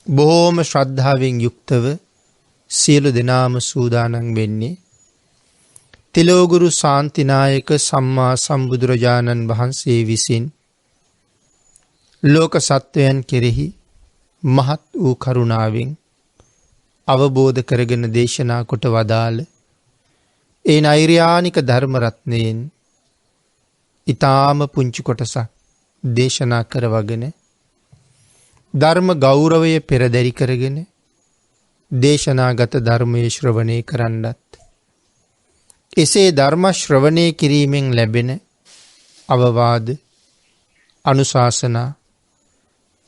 බොහෝම ශ්‍රද්ධාවෙන් යුක්තව සියලු දෙනාම සූදානම් වෙන්නේ තිලෝගුරු ශාන්තිනායක සම්මා සම්බුදුරජාණන් වහන්සේ විසින් ලෝක සත්වයන් කෙරෙහි මහත් වූ කරුණාවෙන් අවබෝධ කරගෙන දේශනා කොට වදාළ ඒ නෛර්යානික ධර්ම රත්නයෙන් ඊ타ම පුංචි කොටසක් දේශනා කරවගෙන ධර්ම ගෞරවය පෙරදරි කරගෙන දේශනාගත ධර්මයේ ශ්‍රවණය කරන්නත් එසේ ධර්ම ශ්‍රවණය කිරීමෙන් ලැබෙන අවවාද අනුශාසනා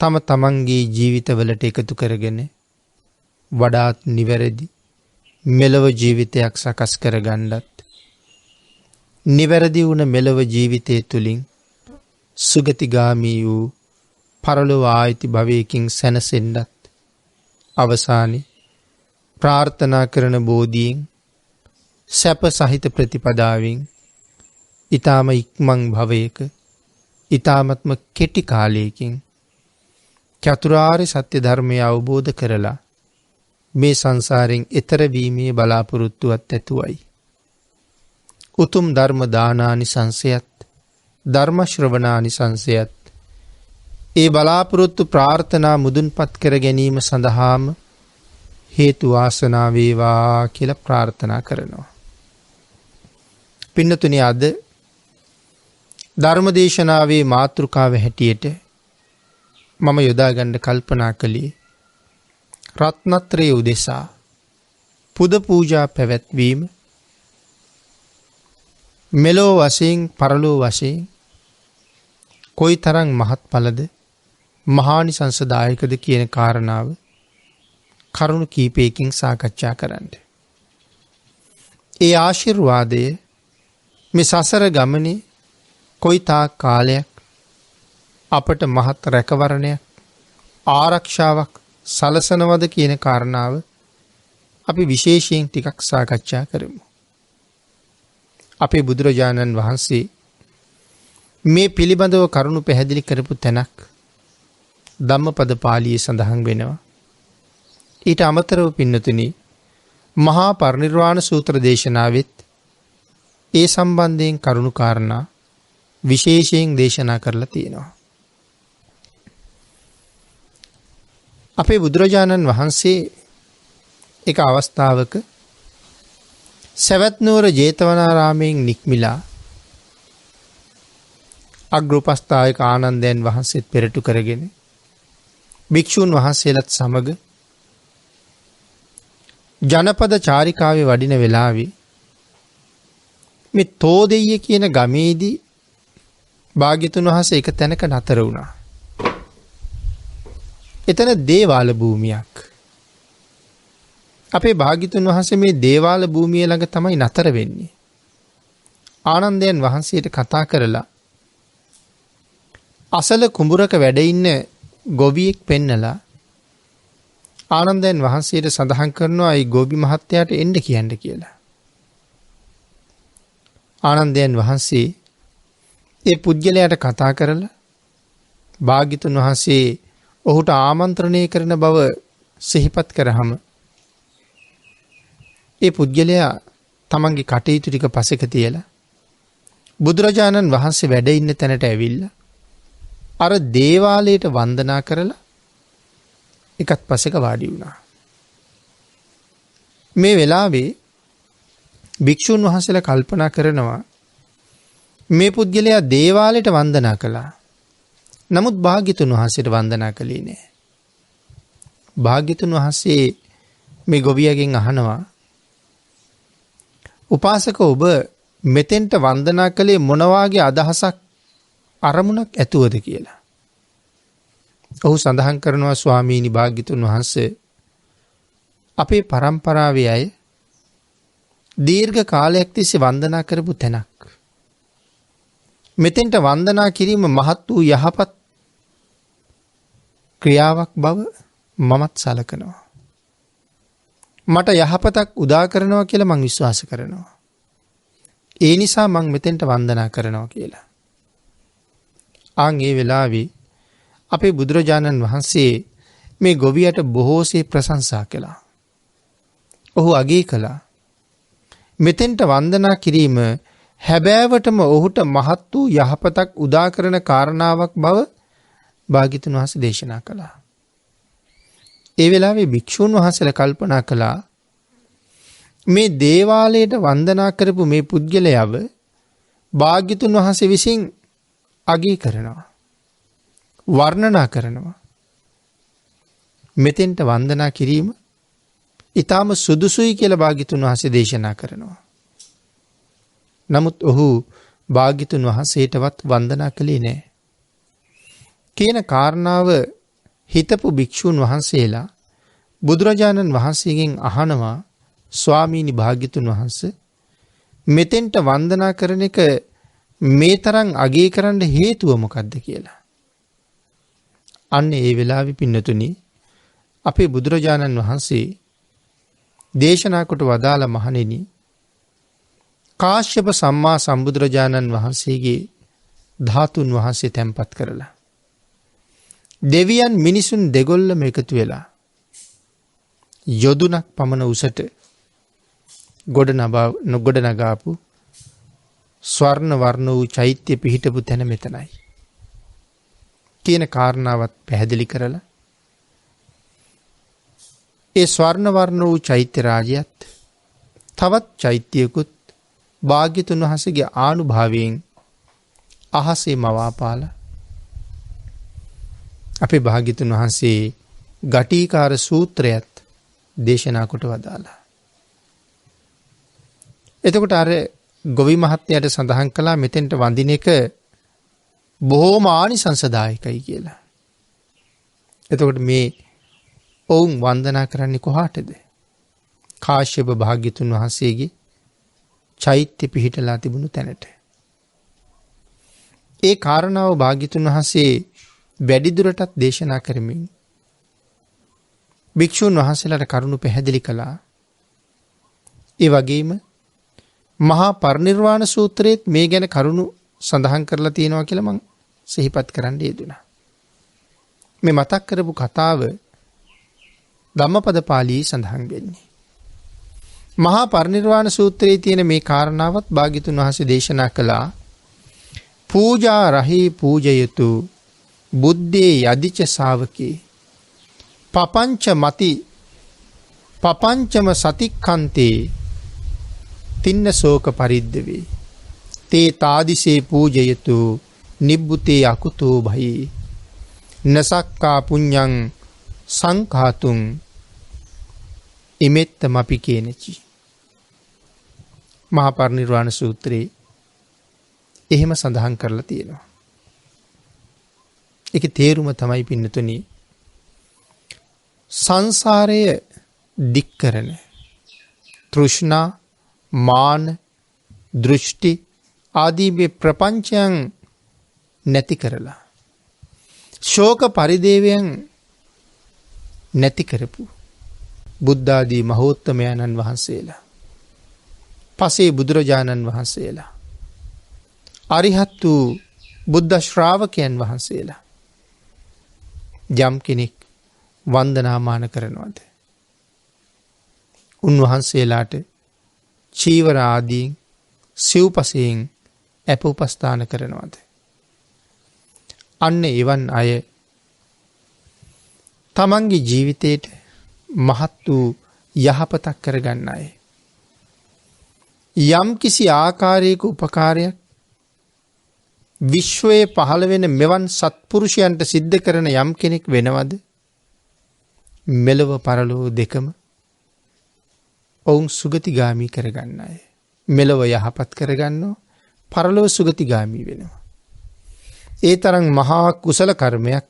තම තමන්ගේ ජීවිතවලට එකතු කරගෙන වඩාත් නිවැරදි මෙලව ජීවිතයක් සකස් කරගන්නත් නිවැරදි වුණ මෙලව ජීවිතය තුළින් සුගතිගාමී වූ පරලොව ආයිති භවයකින් සැනසෙන්නත් අවසානයේ ප්‍රාර්ථනා කරන බෝධියෙන් සැප සහිත ප්‍රතිපදාවෙන් ඊ타ම ඉක්මන් භවයක ඊ타මත්ම කෙටි කාලයකින් චතුරාර්ය සත්‍ය ධර්මය අවබෝධ කරලා මේ සංසාරයෙන් එතර වීමේ බලාපොරොත්තුවත් ඇතුවයි. උතුම් ධර්ම දානානිසංසයත් ධර්ම ශ්‍රවණානිසංසයත් ඒ බලාපොරොත්තු ප්‍රාර්ථනා මුදුන්පත් කර ගැනීම සඳහාම හේතු වාසනා වේවා කියලා ප්‍රාර්ථනා කරනවා. පින්නතුනි, අද ධර්ම දේශනාවේ මාතෘකාව හැටියට මම යොදා ගන්න කල්පනා කළේ රත්නත්‍රය උදෙසා පුද පූජා පැවැත්වීම මෙලෝ වශයෙන් පරලෝ වශයෙන් කොයිතරම් මහත්ඵලද මහානිසංසදායකද කියන කාරණාව කරුණු කීපයකින් සාකච්ඡා කරන්න. ඒ ආශිර්වාදය මේ සසර ගමනේ කොයිතාක් කාලයක් අපට මහත් රැකවරණයක් ආරක්ෂාවක් සලසනවද කියන කාරණාව අපි විශේෂයෙන් ටිකක් සාකච්ඡා කරමු. අපේ බුදුරජාණන් වහන්සේ මේ පිළිබඳව කරුණු පැහැදිලි කරපු තැනක් ධම්මපද පාළියේ සඳහන් වෙනවා. ඊට අමතරව පින්නතුනි, මහා පරිනිර්වාණ සූත්‍ර දේශනාවෙත් ඒ සම්බන්ධයෙන් කරුණු කාරණා විශේෂයෙන් දේශනා කරලා තියෙනවා. අපේ බුදුරජාණන් වහන්සේ එක අවස්ථාවක සවැත් නුවර ජේතවනාරාමයෙන් නික්මිලා අග්‍රෝපස්ථායක ආනන්දයන් වහන්සේත් පෙරටු කරගෙන භික්ෂූන් වහන්සේලාත් සමග ජනපද චාරිකාවේ වඩින වෙලාවේ මේ තෝදෙය්‍ය කියන ගමේදී භාග්‍යතුන් වහන්සේ එක තැනක නතර වුණා. එතන දේවාල භූමියක්. අපේ භාග්‍යතුන් වහන්සේ මේ දේවාල භූමිය ළඟ තමයි නතර වෙන්නේ. ආනන්දයන් වහන්සේට කතා කරලා අසල කුඹුරක වැඩ ඉන්න ගොවියෙක් පෙන්නලා ආනන්දයන් වහන්සේට සඳහන් කරනවා ඒ ගොවි මහත්තයාට එන්න කියන්න කියලා. ආනන්දයන් වහන්සේ ඒ පුද්ගලයාට කතා කරලා භාග්‍යතුන් වහන්සේ ඔහුට ආමන්ත්‍රණය කරන බව සිහිපත් කරාම ඒ පුද්ගලයා තමන්ගේ කටයුතු ටික පසෙක තියලා බුදුරජාණන් වහන්සේ වැඩ ඉන්න තැනට ඇවිල්ලා අර දේවාලයට වන්දනා කරලා එකත් පසෙක වාඩි වුණා. මේ වෙලාවේ භික්ෂුන් වහන්සේලා කල්පනා කරනවා මේ පුද්ගලයා දේවාලයට වන්දනා කළා. නමුත් භාග්‍යතුන් වහන්සේට වන්දනා කළේ නෑ. භාග්‍යතුන් වහන්සේ මේ ගොවියගෙන් අහනවා, උපාසක ඔබ මෙතෙන්ට වන්දනා කළේ මොන වාගේ අදහසක් අරමුණක් ඇතුවද කියලා. ඔහු සඳහන් කරනවා, ස්වාමීනි භාග්‍යතුන් වහන්සේ, අපේ පරම්පරාවේ අය දීර්ඝ කාලයක් තිස්සේ වන්දනා කරපු තැනක්. මෙතෙන්ට වන්දනා කිරීම මහත් වූ යහපත් ක්‍රියාවක් බව මමත් සලකනවා. මට යහපතක් උදා කරනවා කියලා මං විශ්වාස කරනවා. ඒ නිසා මං මෙතෙන්ට වන්දනා කරනවා කියලා. ආන් ඒ වෙලාවේ අපේ බුදුරජාණන් වහන්සේ මේ ගොවියට බොහෝසේ ප්‍රශංසා කළා. ඔහු අගය කළා. මෙතෙන්ට වන්දනා කිරීම හැබෑවටම ඔහුට මහත් වූ යහපතක් උදා කරන කාරණාවක් බව භාග්‍යවතුන් වහන්සේ දේශනා කළා. ඒ වෙලාවේ භික්ෂූන් වහන්සේලා කල්පනා කළා මේ දේවාලයට වන්දනා කරපු මේ පුද්ගලයාව භාග්‍යවතුන් වහන්සේ විසින් අගය කරනවා. වර්ණනා කරනවා. මෙතෙන්ට වන්දනා කිරීම ඊටාම සුදුසුයි කියලා භාග්‍යවතුන් වහන්සේ දේශනා කරනවා. නමුත් ඔහු භාග්‍යවතුන් වහන්සේටවත් වන්දනා කළේ නැහැ. කියන කාරණාව හිතපු භික්ෂූන් වහන්සේලා බුදුරජාණන් වහන්සේගෙන් අහනවා ස්වාමීනි භාග්‍යවතුන් වහන්සේ මෙතෙන්ට වන්දනා කරන එක මේ තරම් අගය කරන්න හේතුව මොකක්ද කියලා. අන්න ඒ වෙලාවේ පින්නතුනි අපේ බුදුරජාණන් වහන්සේ දේශනා කොට වදාළ මහණෙනි කාශ්‍යප සම්මා සම්බුදුරජාණන් වහන්සේගේ ධාතුන් වහන්සේ තැන්පත් කරලා දෙවියන් මිනිසුන් දෙගොල්ලම එකතු වෙලා යොදුනක් පමණ උසට ගොඩ නගාපු ස්වර්ණ වර්ණ වූ චෛත්‍ය පිහිටපු තැන මෙතනයි කියන කාරණාවත් පැහැදිලි කරලා ඒ ස්වර්ණ වර්ණ වූ චෛත්‍ය රාජයත් තවත් චෛත්‍යයකුත් භාග්‍යවතුන් වහන්සේගේ ආනුභාවයෙන් අහසේ මවාපාලා අපේ භාග්‍යවතුන් වහන්සේ ගටිකාර සූත්‍රයත් දේශනා කොට වදාලා. එතකොට අර ගොවි මහත්තයාට සඳහන් කළා මෙතෙන්ට වඳින එක බොහෝම ආනිසංසදායකයි කියලා. එතකොට මේ ඔවුන් වන්දනා කරන්නේ කොහාටද? කාශ්‍යප භාග්‍යවතුන් වහන්සේගේ චෛත්‍ය පිහිටලා තිබුණු තැනට. ඒ කාරණාව භාග්‍යවතුන් වහන්සේ වැඩිදුරටත් දේශනා කරමින් භික්ෂූන් වහන්සේලාට කරුණු පැහැදිලි කළා. ඒ වගේම මහා පරිනිර්වාණ සූත්‍රයේත් මේ ගැන කරුණු සඳහන් කරලා තියෙනවා කියලා මම සිහිපත් කරන්න යෙදුණා. මේ මතක් කරපු කතාව ධම්මපද පාළියේ සඳහන් වෙන්නේ. මහා පරිනිර්වාණ සූත්‍රයේ තියෙන මේ කාරණාවත් භාග්‍යවතුන් වහන්සේ දේශනා කළා. පූජා රහී පූජයතු බුද්ධේ යදිච ශාවකේ පපංචම සතික්ඛන්තේ තින්න ශෝක පරිද්දවේ තේ තාදිසේ පූජයතු නිබ්බුතේ අකුතෝ භයි නසක්කා පුඤ්ඤං සංඛාතුං ඉමෙත්තමපි කේනචි. මහා පරිනිර්වාණ සූත්‍රයේ එහෙම සඳහන් කරලා තියෙනවා. ඒකේ තේරුම තමයි පින්නතුනි සංසාරය දික් කරන තෘෂ්ණා මාන දෘෂ්ටි ආදී මේ ප්‍රපංචයන් නැති කරලා ශෝක පරිදේවයන් නැති කරපු බුද්ධ ආදී මහෝත්තමයන්න් වහන්සේලා පසේ බුදුරජාණන් වහන්සේලා අරිහත් වූ බුද්ධ ශ්‍රාවකයන් වහන්සේලා යම් කෙනෙක් වන්දනාමාන කරනවද උන්වහන්සේලාට චීවර ආදී සිව්පසයෙන් අප උපස්ථාන කරනවද අන්න එවන් අය තමන්ගේ ජීවිතයට මහත් වූ යහපතක් කරගන්න අය යම් කිසි ආකාරයක උපකාරයක් විශ්වයේ පහළ වෙන මෙවන් සත්පුරුෂයන්ට සිද්ධ කරන යම් කෙනෙක් වෙනවද මෙලව පරලොව දෙකම ඔවුන් සුගතිගාමී කරගන්න අය මෙලව යහපත් කරගන්නවා පරලොව සුගතිගාමී වෙනවා. ඒ තරම් මහා කුසල කර්මයක්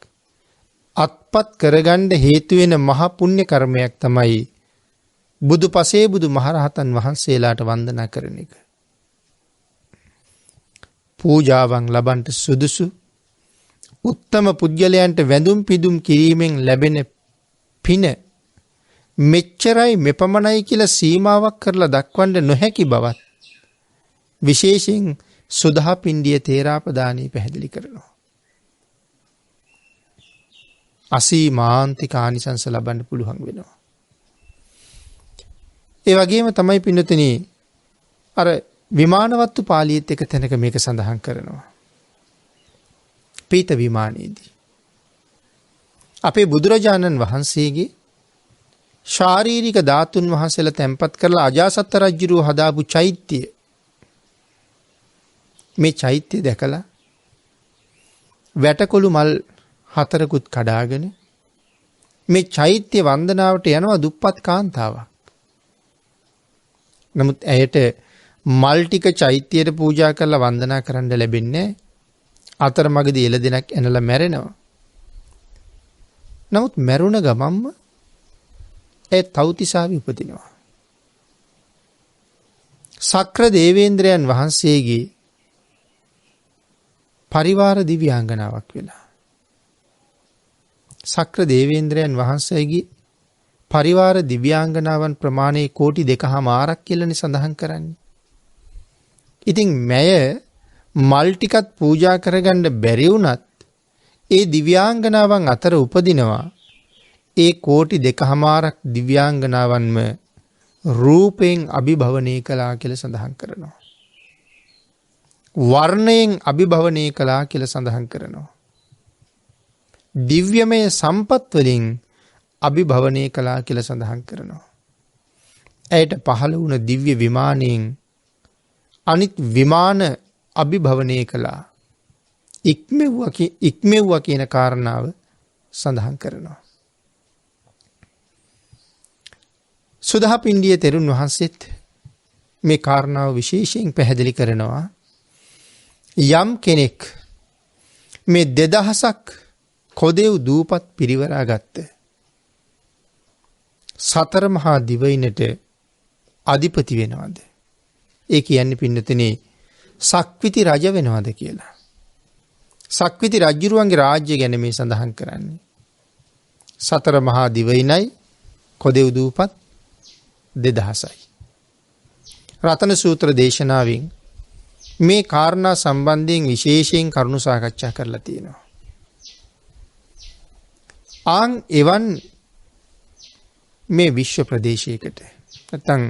අත්පත් කරගන්න හේතු වෙන මහා පුණ්‍ය කර්මයක් තමයි බුදු පසේ බුදු මහරහතන් වහන්සේලාට වන්දනා කරන එක. පූජාවන් ලබන්ට සුදුසු උත්තම පුද්ගලයන්ට වැඳුම් පිදුම් කිරීමෙන් ලැබෙන පින මෙච්චරයි මෙපමණයි කියලා සීමාවක් කරලා දක්වන්න නොහැකි බවත් විශේෂයෙන් සුදා පින්ඩිය තේරාපදානී පැහැදිලි කරනවා. අසීමාන්තික ආනිසංස ලබන්න පුළුවන් වෙනවා. ඒ වගේම තමයි පින්නතුනි අර විමානවත්තු පාළියේත් එක තැනක මේක සඳහන් කරනවා. පීත විමානයේදී අපේ බුදුරජාණන් වහන්සේගේ ශාරීරික ධාතුන් වහන්සේලා තැන්පත් කරලා අජාසත් රජුරුව හදාපු චෛත්‍යය, මේ චෛත්‍යය දැකලා වැටකොළු මල් 4කුත් කඩාගෙන මේ චෛත්‍ය වන්දනාවට යනවා දුප්පත් කාන්තාවක්. නමුත් ඇයට මල් ටික චෛත්‍යයට පූජා කරලා වන්දනා කරන්න ලැබෙන්නේ අතරමඟදී එළදෙනක් ඇනලා මැරෙනවා. නමුත් මැරුණ ගමම්ම ඒ තව්තිසාවි උපදිනවා. සක්‍ර දේවේන්ද්‍රයන් වහන්සේගේ පරිවාර දිව්‍යාංගනාවක් වෙලා. සක්‍ර දේවේන්ද්‍රයන් වහන්සේගේ පරිවාර දිව්‍යාංගනාවන් ප්‍රමාණය කෝටි 2.5ක් කියලානේ සඳහන් කරන්නේ. ඉතින් මැය මල් ටිකත් පූජා කරගන්න බැරි වුණත් ඒ දිව්‍යාංගනාවන් අතර උපදිනවා ඒ කෝටි 2.5ක් දිව්‍යාංගනාවන්ම රූපයෙන් අභිභවනය කළා කියලා සඳහන් කරනවා. වර්ණයෙන් අභිභවනය කළා කියලා සඳහන් කරනවා. දිව්‍යමය සම්පත් වලින් අභිභවනය කළා කියලා සඳහන් කරනවා. ඇයට පහළ වුණ දිව්‍ය විමානයෙන් අනිත් විමාන අභිභවනය කළා. ඉක්මෙව්වා කියන කාරණාව සඳහන් කරනවා. සුදහපිණ්ඩිය තෙරුන් වහන්සේත් මේ කාරණාව විශේෂයෙන් පැහැදිලි කරනවා. යම් කෙනෙක් මේ 2000ක් කොදෙව් දූපත් පිරිවරා ගත්ත සතර මහා දිවයිනට අධිපති වෙනවද? ඒ කියන්නේ පින්නතනේ සක්විති රජ වෙනවද කියලා. සක්විති රජුරුවන්ගේ රාජ්‍ය ගැන මේ සඳහන් කරන්නේ. සතර මහා දිවයිනයි කොදෙව් දූපත් 2000යි. රතන සූත්‍ර දේශනාවෙන් මේ කාරණා සම්බන්ධයෙන් විශේෂයෙන් කරුණු සාකච්ඡා කරලා තියෙනවා. ආන් එවන් මේ විශ්ව ප්‍රදේශයකට නැත්නම්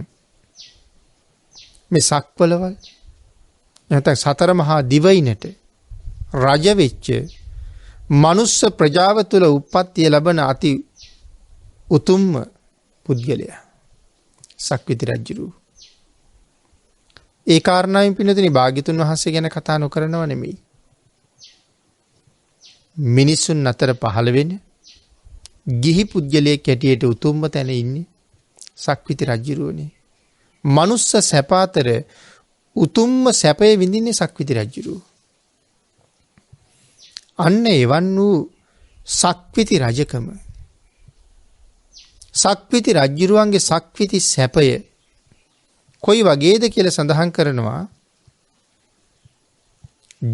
මේ සක්වලවල් නැත්නම් සතර මහා දිවයිනට රජ වෙච්ච මනුස්ස ප්‍රජාව තුළ උප්පත්තිය ලබන අති උතුම්ම පුද්ගලයා සක්විති රජුරු. ඒ කාරණාවෙන් පින්නතුනි භාග්‍යතුන් වහන්සේ ගැන කතා නොකරනව නෙමෙයි. මිනිසුන් අතර පහළ වෙන ගිහි පුද්ගලයෙක් හැටියට උතුම්ම තැන ඉන්නේ සක්විති රජුරුවනේ. මනුස්ස සැප අතර උතුම්ම සැපය විඳින්නේ සක්විති රජුරුව. අන්න එවන් වූ සක්විති රජකම සක්විති රජුරුවන්ගේ සක්විති සැපය කොයි වගේද කියලා සඳහන් කරනවා.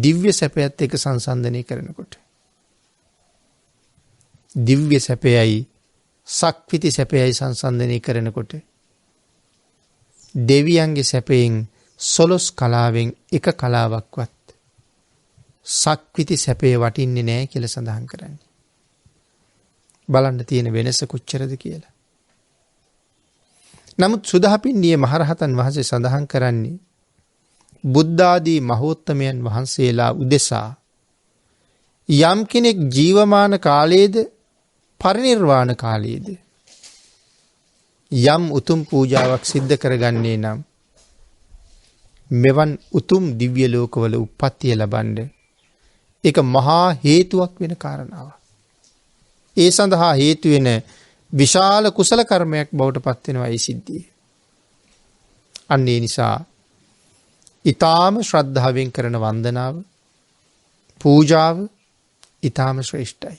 දිව්‍ය සැපයත් එක්ක සංසන්දනය කරනකොට දිව්‍ය සැපයයි සක්විති සැපයයි සංසන්දනය කරනකොට දෙවියන්ගේ සැපයෙන් 11 කලාවෙන් එක කලාවක්වත් සක්විති සැපේ වටින්නේ නැහැ කියලා සඳහන් කරන්නේ. බලන්න තියෙන වෙනස කොච්චරද කියලා. නමුත් සුදහපිණ්ඩියේ මහරහතන් වහන්සේ සඳහන් කරන්නේ බුද්ධ ආදී මහෝත්තමයන් වහන්සේලා උදෙසා යම් කෙනෙක් ජීවමාන කාලයේද පරිනිර්වාණ කාලයේද යම් උතුම් පූජාවක් සිද්ධ කරගන්නේ නම් මෙවන් උතුම් දිව්‍ය ලෝකවල උප්පත්තිය ලබන්න ඒක මහා හේතුවක් වෙන කාරණාවක්. ඒ සඳහා හේතු වෙන විශාල කුසල කර්මයක් බවට පත් වෙනවා ඒ සිද්ධිය. අන්න ඒ නිසා ඊ타ම ශ්‍රද්ධාවෙන් කරන වන්දනාව පූජාව ඊ타ම ශ්‍රේෂ්ඨයි.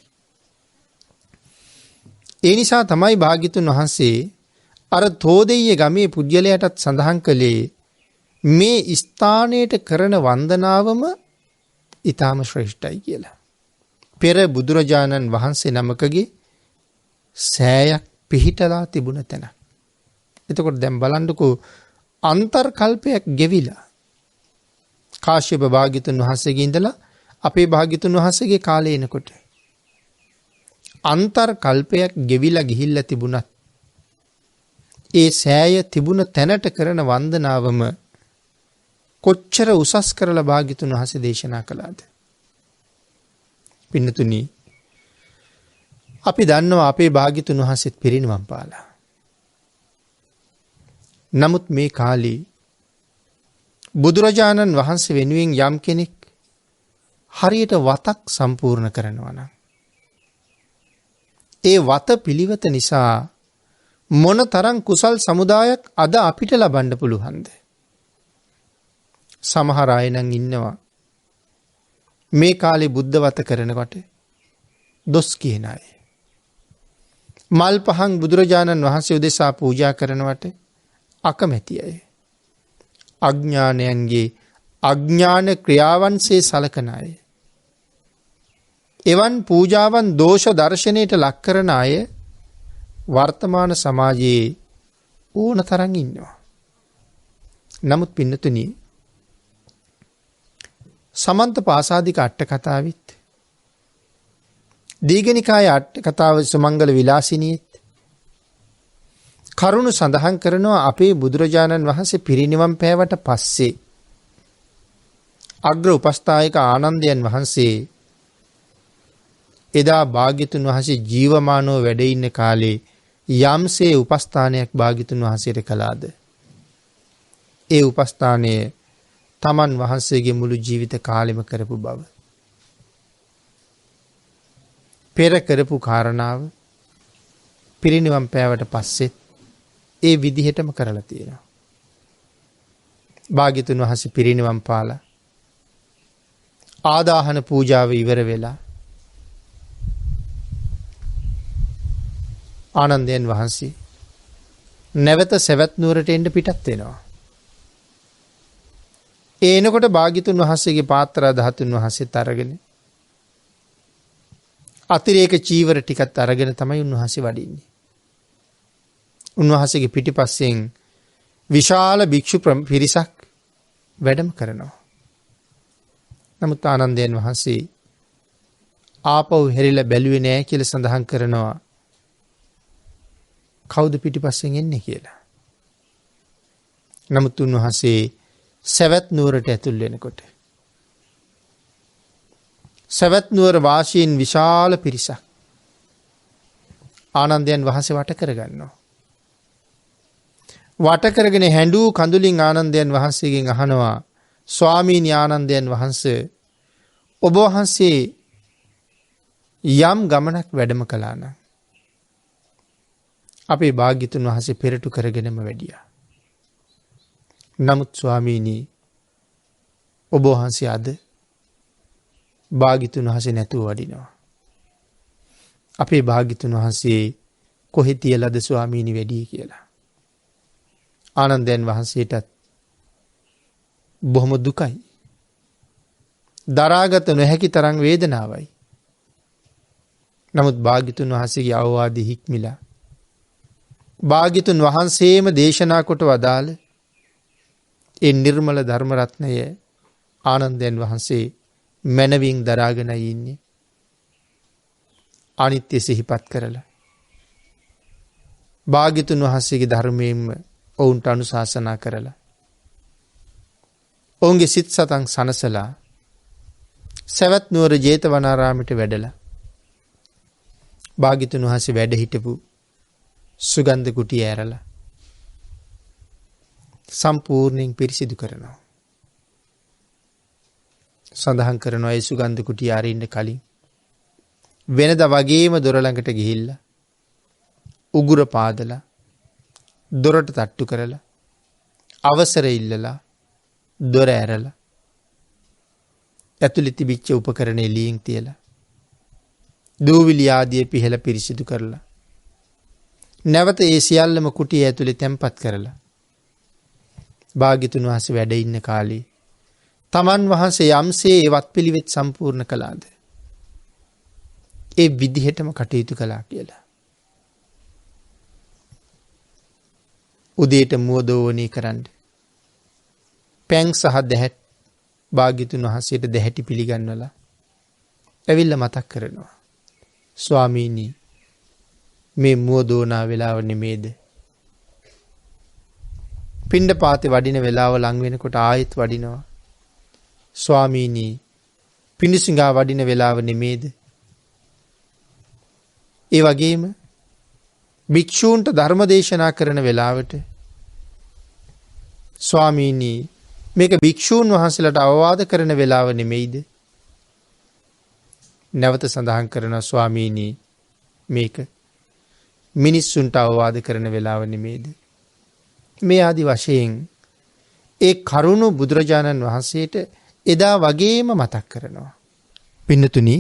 ඒ නිසා තමයි භාග්‍යතුන් වහන්සේ අර තෝදෙය්‍ය ගමේ පුජ්‍යලයටත් සඳහන් කළේ මේ ස්ථානයට කරන වන්දනාවම ඊ타ම ශ්‍රේෂ්ඨයි කියලා. පෙර බුදුරජාණන් වහන්සේ නමකගේ සෑයක් පිහිටලා තිබුණ තැන. එතකොට දැන් බලන්නකෝ අන්තර්කල්පයක් ගෙවිලා කාශ්‍යප භාග්‍යතුන් වහන්සේගේ ඉඳලා අපේ භාග්‍යතුන් වහන්සේගේ කාලේ එනකොට අන්තර් කල්පයක් ගෙවිලා ගිහිල්ලා තිබුණත් ඒ සෑය තිබුණ තැනට කරන වන්දනාවම කොච්චර උසස් කරලා භාග්‍යතුන් වහන්සේ දේශනා කළාද? පින්නතුනි, අපි දන්නවා අපේ භාග්‍යතුන් වහන්සේත් පිරිනිවන් පාලා. නමුත් මේ කාලේ බුදුරජාණන් වහන්සේ වෙනුවෙන් යම් කෙනෙක් හරියට වතක් සම්පූර්ණ කරනවා නම් ඒ වත පිළිවෙත නිසා මොන තරම් කුසල් සමුදායක් අද අපිට ලබන්න පුළුවන්ද? සමහර අය නම් ඉන්නවා මේ කාලේ බුද්ධ වත කරනකොට දොස් කියන අය. මල් පහන් බුදුරජාණන් වහන්සේ උදෙසා පූජා කරනවට අකමැති අය. අඥානයන්ගේ අඥාන ක්‍රියාවන්සේ සලකන අය. එවන් පූජාවන් දෝෂ දර්ශනයට ලක් කරන අය වර්තමාන සමාජයේ ඕන තරම් ඉන්නවා. නමුත් පින්නතුනි, සමන්ත පාසාදික අට කතාවෙත් දීඝනිකාය අට කතාව සුමංගල විලාසිනියෙත් කරුණු සඳහන් කරනවා අපේ බුදුරජාණන් වහන්සේ පිරිනිවන් පෑවට පස්සේ අග්‍ර උපස්ථායක ආනන්දයන් වහන්සේ එදා භාග්‍යතුන් වහන්සේ ජීවමානව වැඩ ඉන්න කාලේ යම්සේ උපස්ථානයක් භාග්‍යතුන් වහන්සේට කළාද ඒ උපස්ථානය තමන් වහන්සේගේ මුළු ජීවිත කාලෙම කරපු බව. පෙර කරපු කාරණාව පිරිනිවන් පෑවට පස්සෙත් ඒ විදිහටම කරලා තියෙනවා. භාග්‍යතුන් වහන්සේ පිරිනිවන් පාලා ආදාහන පූජාව ඉවර වෙලා ආනන්දයන් වහන්සේ නැවත සවැත් නුවරට එන්න පිටත් වෙනවා. ඒ එනකොට භාග්‍යතුන් වහන්සේගේ පාත්‍රා ධාතුන් වහන්සේත් අරගෙන අතිරේක චීවර ටිකත් අරගෙන තමයි උන්වහන්සේ වඩින්නේ. උන්වහන්සේගේ පිටිපස්සෙන් විශාල භික්ෂු පිරිසක් වැඩම කරනවා. නමුත් ආනන්දයන් වහන්සේ ආපහු හැරිලා බැලුවේ නෑ කියලා සඳහන් කරනවා. කවුද පිටිපස්සෙන් එන්නේ කියලා. නමුත් උන්වහන්සේ සවැත් නුවරට ඇතුල් වෙනකොට සවැත් නුවර වාසීන් විශාල පිරිසක් ආනන්දයන් වහන්සේ වට කරගන්නවා. වට කරගෙන හැඬු කඳුලින් ආනන්දයන් වහන්සේගෙන් අහනවා, ස්වාමීනි ආනන්දයන් වහන්සේ, ඔබ වහන්සේ යම් ගමනක් වැඩම කළා නම් අපේ භාග්‍යතුන් වහන්සේ පෙරටු කරගෙනම වැඩියා. නමුත් ස්වාමීනි, ඔබ වහන්සේ අද භාග්‍යතුන් වහන්සේ නැතුව වඩිනවා. අපේ භාග්‍යතුන් වහන්සේ කොහෙ තියලාද ස්වාමීනි වැඩි කියලා. ආනන්දයන් වහන්සේටත් බොහොම දුකයි. දරාගත නොහැකි තරම් වේදනාවයි. නමුත් භාග්‍යතුන් වහන්සේගේ අවවාදෙ හික්මිලා භාග්‍යතුන් වහන්සේම දේශනා කොට වදාළ ඒ නිර්මල ධර්ම රත්නය ආනන්දයන් වහන්සේ මනවින් දරාගෙනයි ඉන්නේ. අනිත්‍ය සිහිපත් කරලා භාග්‍යතුන් වහන්සේගේ ධර්මයෙන්ම ඔවුන්ට අනුශාසනා කරලා ඔවුන්ගේ සිත් සතන් සනසලා සවැත් නුවර ජේතවනාරාමයට වැඩලා භාග්‍යතුන් වහන්සේ වැඩ හිටපු සුගන්ධ කුටිය ඇරලා සම්පූර්ණයෙන් පිරිසිදු කරනවා. සඳහන් කරනවා ඒ සුගන්ධ කුටිය අරින්න කලින් වෙනද වගේම දොර ළඟට ගිහිල්ලා උගුර පාදලා දොරට තට්ටු කරලා අවසර ඉල්ලලා දොර ඇරලා ඇතුළේ තිබිච්ච උපකරණ එළියෙන් තියලා දූවිලි ආදිය පිහලා පිරිසිදු කරලා නැවත ඒ සියල්ලම කුටිය ඇතුලේ තැම්පත් කරලා භාග්‍යතුන් වහන්සේ වැඩ ඉන්න කාලේ තමන් වහන්සේ යම්සේ ඒ වත්පිළිවෙත් සම්පූර්ණ කළාද ඒ විදිහටම කටයුතු කළා කියලා. උදේට මුවදෝවණී කරන්න පැන් සහ දැහැට් භාග්‍යතුන් වහන්සේට දැහැටි පිළිගන්වලා ඇවිල්ලා මතක් කරනවා. ස්වාමීනි මේ මුව දෝනා වෙලාව නෙමේද? පිණ්ඩපාතේ වඩින වෙලාව ලං වෙනකොට ආයෙත් වඩිනවා. ස්වාමීනි පිණිසිඟා වඩින වෙලාව නෙමේද? ඒ වගේම භික්ෂූන්ට ධර්ම දේශනා කරන වෙලාවට ස්වාමීනි මේක භික්ෂූන් වහන්සේලාට අවවාද කරන වෙලාව නෙමෙයිද? නැවත සඳහන් කරන ස්වාමීනි මේක මිනිස්සුන්ට අවවාද කරන වෙලාව නෙමෙයිද? මේ ආදි වශයෙන් ඒ කරුණ බුදුරජාණන් වහන්සේට එදා වගේම මතක් කරනවා. පින්නතුනි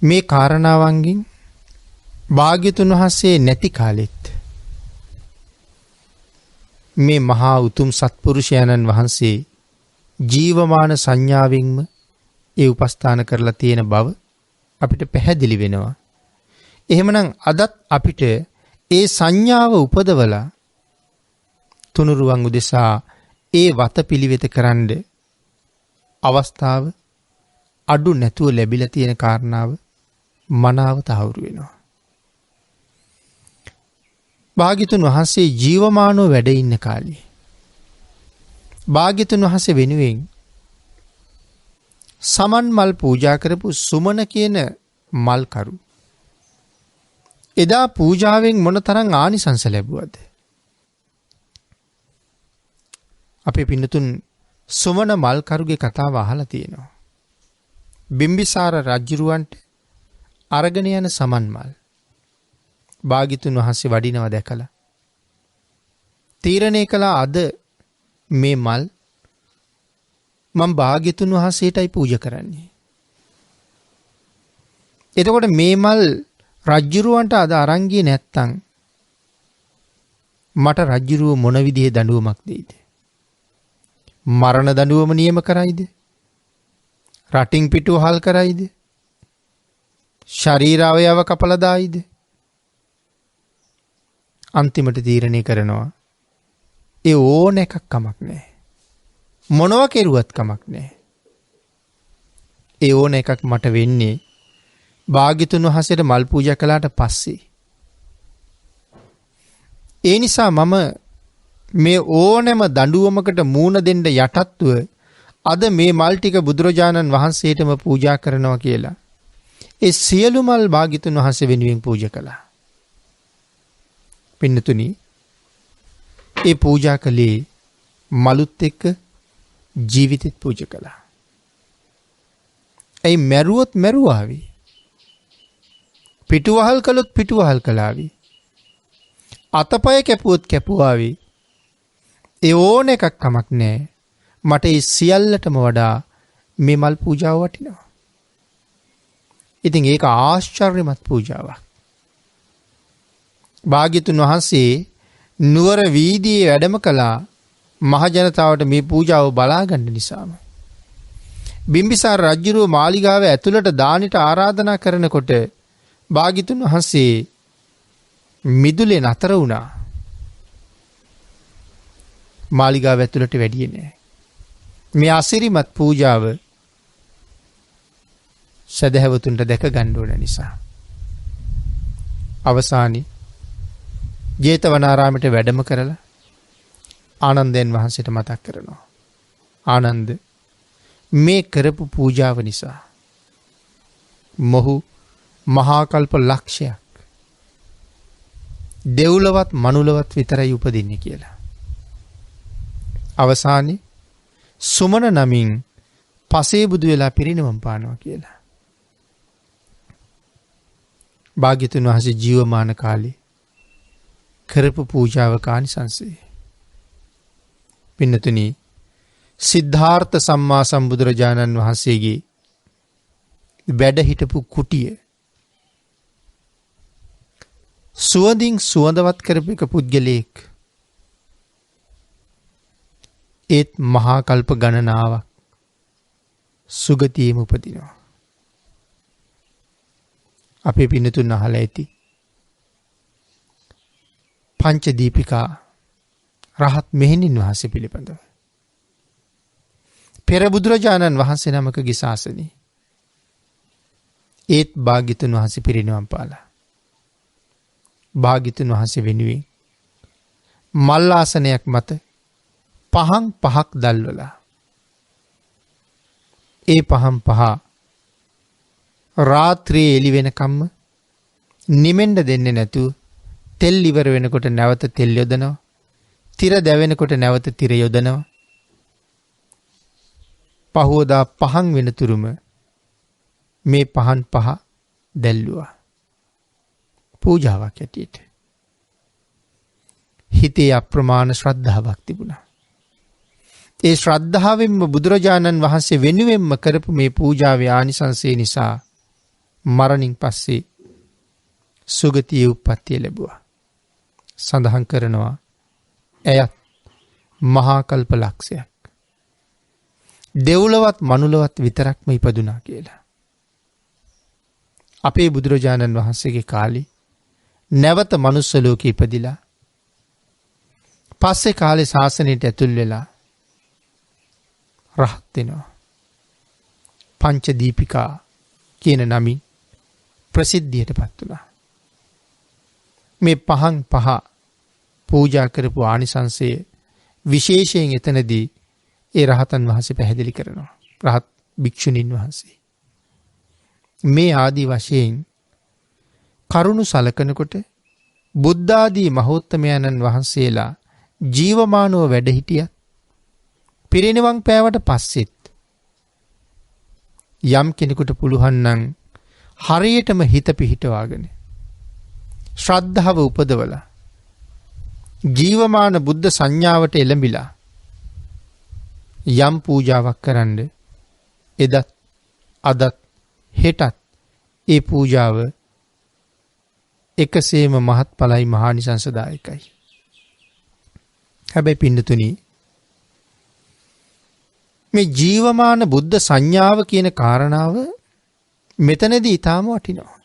මේ කාරණාවන්ගෙන් භාග්‍යතුන් වහන්සේ නැති කාලෙත් මේ මහා උතුම් සත්පුරුෂයන්න් වහන්සේ ජීවමාන සංඥාවෙන්ම ඒ උපස්ථාන කරලා තියෙන බව අපිට පැහැදිලි වෙනවා. එහෙමනම් අදත් අපිට ඒ සංඥාව උපදවලා තුනුරුවන් උදෙසා ඒ වතපිළිවෙත කරන්න අවස්ථාව අඩු නැතුව ලැබිලා තියෙන කාරණාව මනාව තහවුරු වෙනවා. භාග්‍යතුන් වහන්සේ ජීවමානව වැඩ ඉන්න කාලේ භාග්‍යතුන් වහන්සේ වෙනුවෙන් සමන් මල් පූජා කරපු සුමන කියන මල්කරු එදා පූජාවෙන් මොනතරම් ආනිසංස ලැබුවද? අපේ පින්නතුන් සුමන මල්කරුගේ කතාව අහලා තියෙනවා. බිම්බිසාර රජුරවන්ට අරගෙන යන සමන් මල් භාග්‍යතුන් වහන්සේ වඩිනවා දැකලා තීරණය කළා අද මේ මල් මම භාග්‍යතුන් වහන්සේටයි පූජා කරන්නේ. එතකොට මේ මල් රජ්ජුරුවන්ට අද අරන් ගියේ නැත්තම් මට රජ්ජුරුව මොන විදිහේ දඬුවමක් දෙයිද? මරණ දඬුවම නියම කරයිද? රටින් පිටුවහල් කරයිද? ශරීර අවයව කපලා දායිද? අන්තිමට තීරණය කරනවා ඒ ඕන එකක් කමක් නැහැ. මොනවා කෙරුවත් කමක් නැහැ. ඒ ඕන එකක් මට වෙන්නේ භාග්‍යතුන් වහන්සේට මල් පූජා කළාට පස්සේ. ඒ නිසා මම මේ ඕනෑම දඬුවමකට මූණ දෙන්න යටත්ව අද මේ මල් ටික බුදුරජාණන් වහන්සේටම පූජා කරනවා කියලා ඒ සියලු මල් භාග්‍යතුන් වහන්සේ වෙනුවෙන් පූජා කළා. පින්නතුනි ඒ පූජා කළේ මලුත් එක්ක ජීවිතෙත් පූජා කළා. ඒ මැරුවොත් මැරුවාවි. පිටුවහල් කළොත් පිටුවහල් කළාවි. අතපය කැපුවොත් කැපුවාවි. ඒ ඕන එකක් කමක් නැහැ. මට ඒ සියල්ලටම වඩා මේ මල් පූජාව වටිනවා. ඉතින් ඒක ආශ්චර්යමත් පූජාවක්. භාග්‍යතුන් වහන්සේ නුවර වීදියේ වැඩම කළා මහජනතාවට මේ පූජාව බලා ගන්න නිසාම. බිම්බිසාර රජුගේ මාලිගාව ඇතුළට දානිට ආරාධනා කරනකොට භාග්‍යතුන් වහන්සේ මිදුලේ නතර වුණා. මාලිගාව ඇතුළට වැඩියේ නැහැ. මේ අසිරිමත් පූජාව සදහැවතුන්ට දැක ගන්න ඕන නිසා. අවසානයේ ජේතවනාරාමයට වැඩම කරලා ආනන්දයන් වහන්සේට මතක් කරනවා. ආනන්ද මේ කරපු පූජාව නිසා මොහු මහා කල්ප ලක්ෂයක් දෙව්ලොවත් මනුලොවත් විතරයි උපදින්නේ කියලා. අවසානයේ සුමන නමින් පසේ බුදු වෙලා පිරිනිවන් පානවා කියලා. භාග්‍යතුන් වහන්සේ ජීවමාන කාලේ කරපු පූජාව කානිසංසය. පින්නතුනි සිද්ධාර්ථ සම්මා සම්බුදුරජාණන් වහන්සේගේ වැඩ හිටපු කුටිය සුවඳින් සුවඳවත් කරපු එක පුද්ගලයෙක් ඒත් මහා කල්ප ගණනාවක් සුගතියේම උපදිනවා. අපේ පින්නතුන් අහලා ඇති පංච දීපිකා රහත් මෙහෙණින් වහන්සේ පිළිබඳව. පෙර බුදුරජාණන් වහන්සේ නමකගේ ශාසනයේ ඒත් භාග්‍යතුන් වහන්සේ පිරිනිවන් පාලා. භාග්‍යතුන් වහන්සේ වෙනුවෙන් මල් ආසනයක් මත පහන් පහක් දැල්වලා ඒ පහන් පහ රාත්‍රියේ එළි වෙනකම්ම නිමෙන්න දෙන්නේ නැතුව තෙල් ඉවර වෙනකොට නැවත තෙල් යොදනවා. තිර දැවෙනකොට නැවත තිර යොදනවා. පහවදා පහන් වෙනතුරුම මේ පහන් පහ දැල්ලුවා. පූජාවක් ඇටියට. හිතේ අප්‍රමාණ ශ්‍රද්ධාවක් තිබුණා. ඒ ශ්‍රද්ධාවෙන්ම බුදුරජාණන් වහන්සේ වෙනුවෙන්ම කරපු මේ පූජාවේ ආනිසංසය නිසා මරණින් පස්සේ සුගතියේ උප්පත්තිය ලැබුවා. සඳහන් කරනවා එයත් මහා කල්ප ලක්ෂයක් දෙව්ලොවත් මනුලොවත් විතරක්ම ඉපදුනා කියලා. අපේ බුදුරජාණන් වහන්සේගේ කාලේ නැවත මනුස්ස ලෝකෙ ඉපදිලා පස්සේ කාලේ ශාසනයට ඇතුල් වෙලා රහත් වෙනවා. පංච දීපිකා කියන නමින් ප්‍රසිද්ධියට පත් වුණා. මේ පහන් පහ පූජා කරපු ආනිසංසය විශේෂයෙන් එතනදී ඒ රහතන් වහන්සේ පැහැදිලි කරනවා. රහත් භික්ෂුණීන් වහන්සේ. මේ ආදී වශයෙන් කරුණු සලකනකොට බුද්ධාදී මහෝත්තමයන්න් වහන්සේලා ජීවමානව වැඩ හිටියත් පිරිනිවන් පෑවට පස්සෙත් යම් කෙනෙකුට පුළුවන් නම් හරියටම හිත පිහිටවාගෙන ශ්‍රද්ධාව උපදවලා ජීවමාන බුද්ධ සංඥාවට එළඹිලා යම් පූජාවක් කරන්න එදත් අදත් හෙටත් ඒ පූජාව එකසේම මහත්ඵලයි මහානිසංසදායකයි. හැබැයි පින්නතුනි මේ ජීවමාන බුද්ධ සංඥාව කියන කාරණාව මෙතනදී ඊටාම වටිනවා.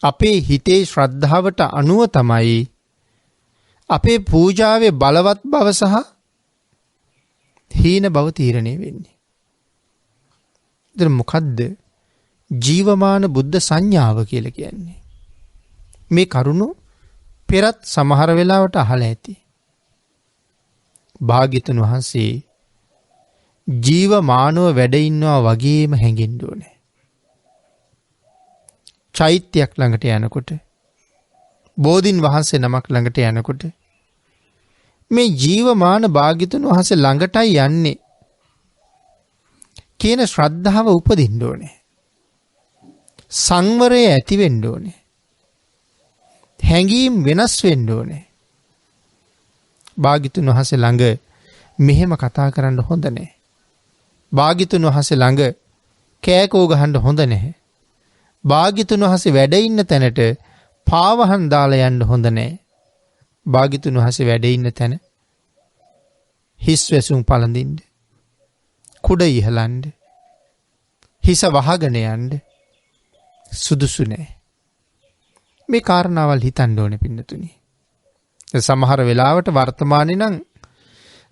අපේ හිතේ ශ්‍රද්ධාවට අනුව තමයි අපේ පූජාවේ බලවත් බව සහ හීන බව තීරණය වෙන්නේ. ඒතර මොකද්ද ජීවමාන බුද්ධ සංඥාව කියලා කියන්නේ? මේ කරුණු පෙරත් සමහර වෙලාවට අහලා ඇති. භාග්‍යතුන් වහන්සේ ජීවමානව වැඩ ඉන්නවා වගේම හැඟෙන්න ඕනේ. චෛත්‍යයක් ළඟට යනකොට බෝධින් වහන්සේ නමක් ළඟට යනකොට මේ ජීවමාන භාග්‍යතුන් වහන්සේ ළඟටයි යන්නේ කියන ශ්‍රද්ධාව උපදින්න ඕනේ. සංවරය ඇති වෙන්න ඕනේ. හැඟීම් වෙනස් වෙන්න ඕනේ. භාග්‍යතුන් වහන්සේ ළඟ මෙහෙම කතා කරන්න හොඳ නැහැ. භාග්‍යතුන් වහන්සේ ළඟ කෑකෝ ගහන්න හොඳ නැහැ. භාග්‍යතුන් වහන්සේ වැඩ ඉන්න තැනට පාවහන් දාලා යන්න හොඳ නැහැ. භාග්‍යතුන් වහන්සේ වැඩ ඉන්න තැන හිස් වැසුම් පළඳින්න, කුඩ ඉහලන්න, හිස වහගෙන යන්න සුදුසු නැහැ. මේ කාරණාවල් හිතන්න ඕනේ පින්නතුනි. සමහර වෙලාවට වර්තමානයේ නම්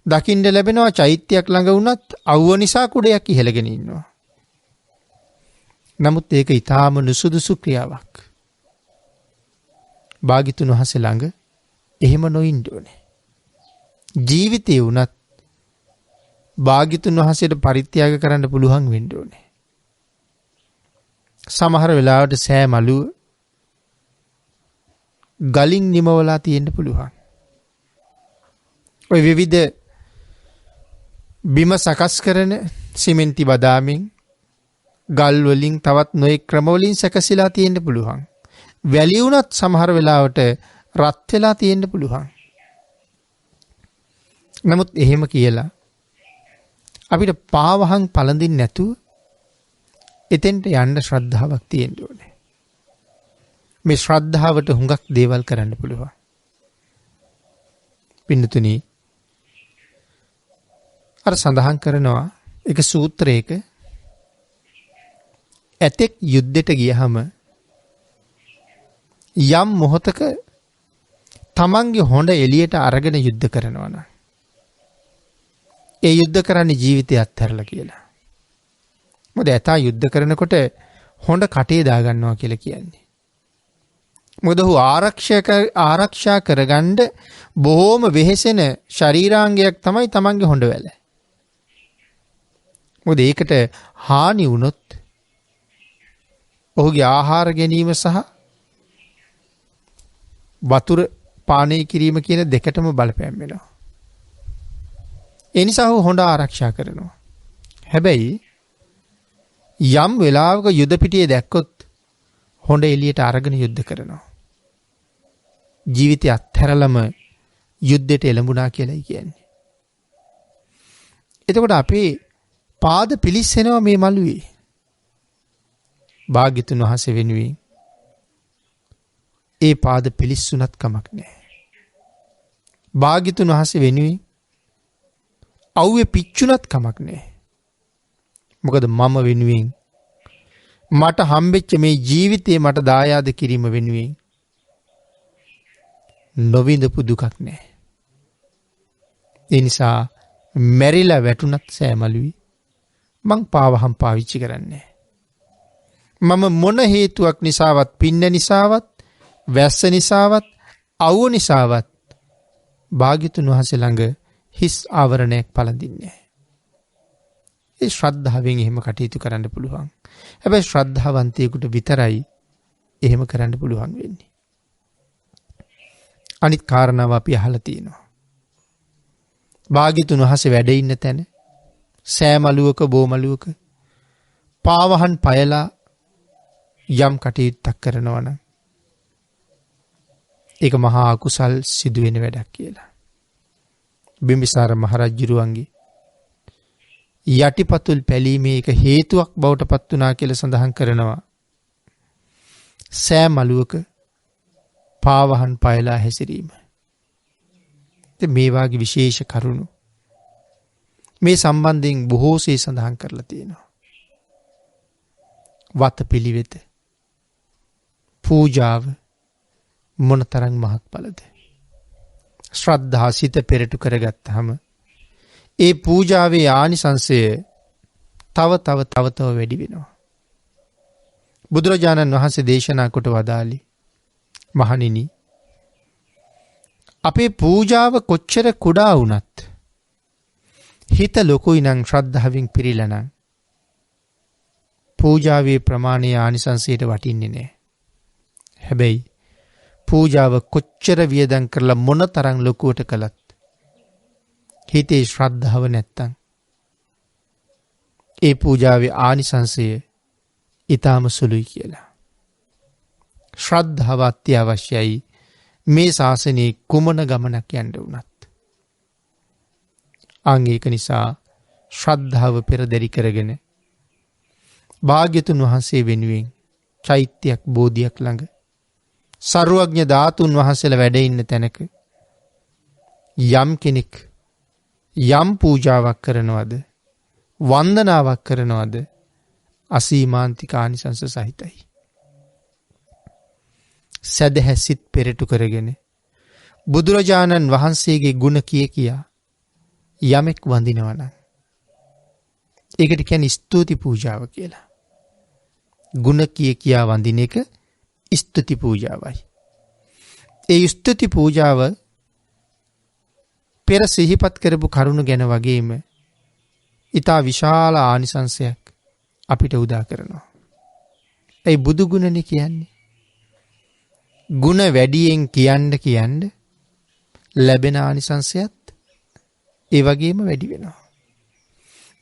දකින්න ලැබෙනවා චෛත්‍යයක් ළඟ වුණත් අවුව නිසා කුඩයක් ඉහළගෙන ඉන්නවා. නමුත් ඒක ඊටාම නුසුදුසු ක්‍රියාවක්. භාග්‍යතුන් වහන්සේ ළඟ එහෙම නොඉන්න ඕනේ. ජීවිතේ වුණත් භාග්‍යතුන් වහන්සේට පරිත්‍යාග කරන්න පුළුවන් වෙන්න ඕනේ. සමහර වෙලාවට සෑ මළුව ගලින් නිමවලා තියෙන්න පුළුවන්. ඔය විවිධ බිම සකස් කරන සිමෙන්ති බදාමින් ගල් වලින් තවත් නොයෙක් ක්‍රම වලින් සැකසීලා තියෙන්න පුළුවන්. වැලි වුණත් සමහර වෙලාවට රත් වෙලා තියෙන්න පුළුවන්. නමුත් එහෙම කියලා අපිට පාවහන් පළඳින්න නැතුව එතෙන්ට යන්න ශ්‍රද්ධාවක් තියෙන්න ඕනේ. මේ ශ්‍රද්ධාවට හුඟක් දේවල් කරන්න පුළුවන්. පින්නතුනි අර සඳහන් කරනවා එක සූත්‍රයක ඇතෙක් යුද්ධයට ගියහම යම් මොහොතක තමන්ගේ හොඬ එළියට අරගෙන යුද්ධ කරනවා නම් ඒ යුද්ධ කරන්නේ ජීවිතය අත්හැරලා කියලා. මොකද ඇතා යුද්ධ කරනකොට හොඳ කටේ දාගන්නවා කියලා කියන්නේ. මොකද ඔහු ආරක්ෂා කරගන්න බොහෝම වෙහෙසෙන ශරීරාංගයක් තමයි තමන්ගේ හොඬ වැල. මොකද ඒකට හානි වුණොත් ඔහුගේ ආහාර ගැනීම සහ වතුර පානය කිරීම කියන දෙකටම බලපෑම් වෙනවා. ඒ නිසා ඔහු හොඬ ආරක්ෂා කරනවා. හැබැයි යම් වෙලාවක යුද පිටියේ දැක්කොත් හොඬ එළියට අරගෙන යුද්ධ කරනවා. ජීවිතය අත්හැරලම යුද්ධයට එළඹුණා කියලායි කියන්නේ. එතකොට අපේ පාද පිලිස්සෙනවා මේ මළුවේ. භාග්‍යතුන් වහන්සේ වෙනුවෙන් ඒ පාද පිලිස්සුනත් කමක් නැහැ. භාග්‍යතුන් වහන්සේ වෙනුවෙන් අවුවේ පිච්චුනත් කමක් නැහැ. මොකද මම වෙනුවෙන් මට හම්බෙච්ච මේ ජීවිතේ මට දායාද කිරීම වෙනුවෙන් නොවිඳපු දුකක් නැහැ. ඒ නිසා මැරිලා වැටුණත් සෑමලුවේ මං පාවහම් පාවිච්චි කරන්නේ. මම මොන හේතුවක් නිසාවත් පින්න නිසාවත් වැස්ස නිසාවත් අවුව නිසාවත් භාග්‍යතුන් වහන්සේ ළඟ හිස් ආවරණයක් පළඳින්නේ. ඒ ශ්‍රද්ධාවෙන් එහෙම කටයුතු කරන්න පුළුවන්. හැබැයි ශ්‍රද්ධාවන්තයෙකුට විතරයි එහෙම කරන්න පුළුවන් වෙන්නේ. අනිත් කාරණාව අපි අහලා තියෙනවා. භාග්‍යතුන් වහන්සේ වැඩ ඉන්න තැන සෑමලුවක බෝමලුවක පාවහන් පයලා යම් කටයුත්තක් කරනවා නම් ඒක මහා අකුසල් සිදුවෙන වැඩක් කියලා. බිම්බිසාර මහරජුරුවන්ගේ යටිපතුල් පැලීමේ එක හේතුවක් බවට පත් වුණා කියලා සඳහන් කරනවා. සෑමලුවක පාවහන් පයලා හැසිරීම. මේ වාගේ විශේෂ කරුණු මේ සම්බන්ධයෙන් බොහෝසේ සඳහන් කරලා තියෙනවා. වතපිළිවෙත පූජාව මොනතරම් මහත්ඵලද? ශ්‍රද්ධා සිත පෙරටු කරගත්තාම ඒ පූජාවේ ආනිසංසය තව වැඩි වෙනවා. බුදුරජාණන් වහන්සේ දේශනා කොට වදාළි, මහණෙනි, අපේ පූජාව කොච්චර කුඩා වුණත් හිත ලොකුයි නම් ශ්‍රද්ධාවෙන් පිරීලා නම් පූජාවේ ප්‍රමාණය ආනිසංසයට වටින්නේ නැහැ. හැබැයි පූජාව කොච්චර වියදම් කරලා මොනතරම් ලොකුවට කළත් හිතේ ශ්‍රද්ධාව නැත්තම් ඒ පූජාවේ ආනිසංසය ඊටාම සුළුයි කියලා. ශ්‍රද්ධාව අත්‍යවශ්‍යයි මේ ශාසනයේ කුමන ගමනක් යන්න වුණත්. ඒක නිසා ශ්‍රද්ධාව පෙරදරි කරගෙන භාග්‍යතුන් වහන්සේ වෙනුවෙන් චෛත්‍යයක් බෝධියක් ළඟ සර්වඥ ධාතුන් වහන්සේලා වැඩ ඉන්න තැනක යම් කෙනෙක් යම් පූජාවක් කරනවද වන්දනාවක් කරනවද අසීමාන්තික ආනිසංස සහිතයි. සදහැ සිත් පෙරටු කරගෙන බුදුරජාණන් වහන්සේගේ ගුණ කියා යමෙක් වඳිනවා නම් ඒකට කියන්නේ ස්තුති පූජාව කියලා. ගුණ කියා වඳින එක ස්තුති පූජාවයි. ඒ ස්තුති පූජාව පෙර සිහිපත් කරපු කරුණ ගැන වගේම ඊටා විශාල ආනිසංසයක් අපිට උදා කරනවා. ඒ බුදු ගුණනේ කියන්නේ. ගුණ වැඩියෙන් කියන්න ලැබෙන ආනිසංසයත් ඒ වගේම වැඩි වෙනවා.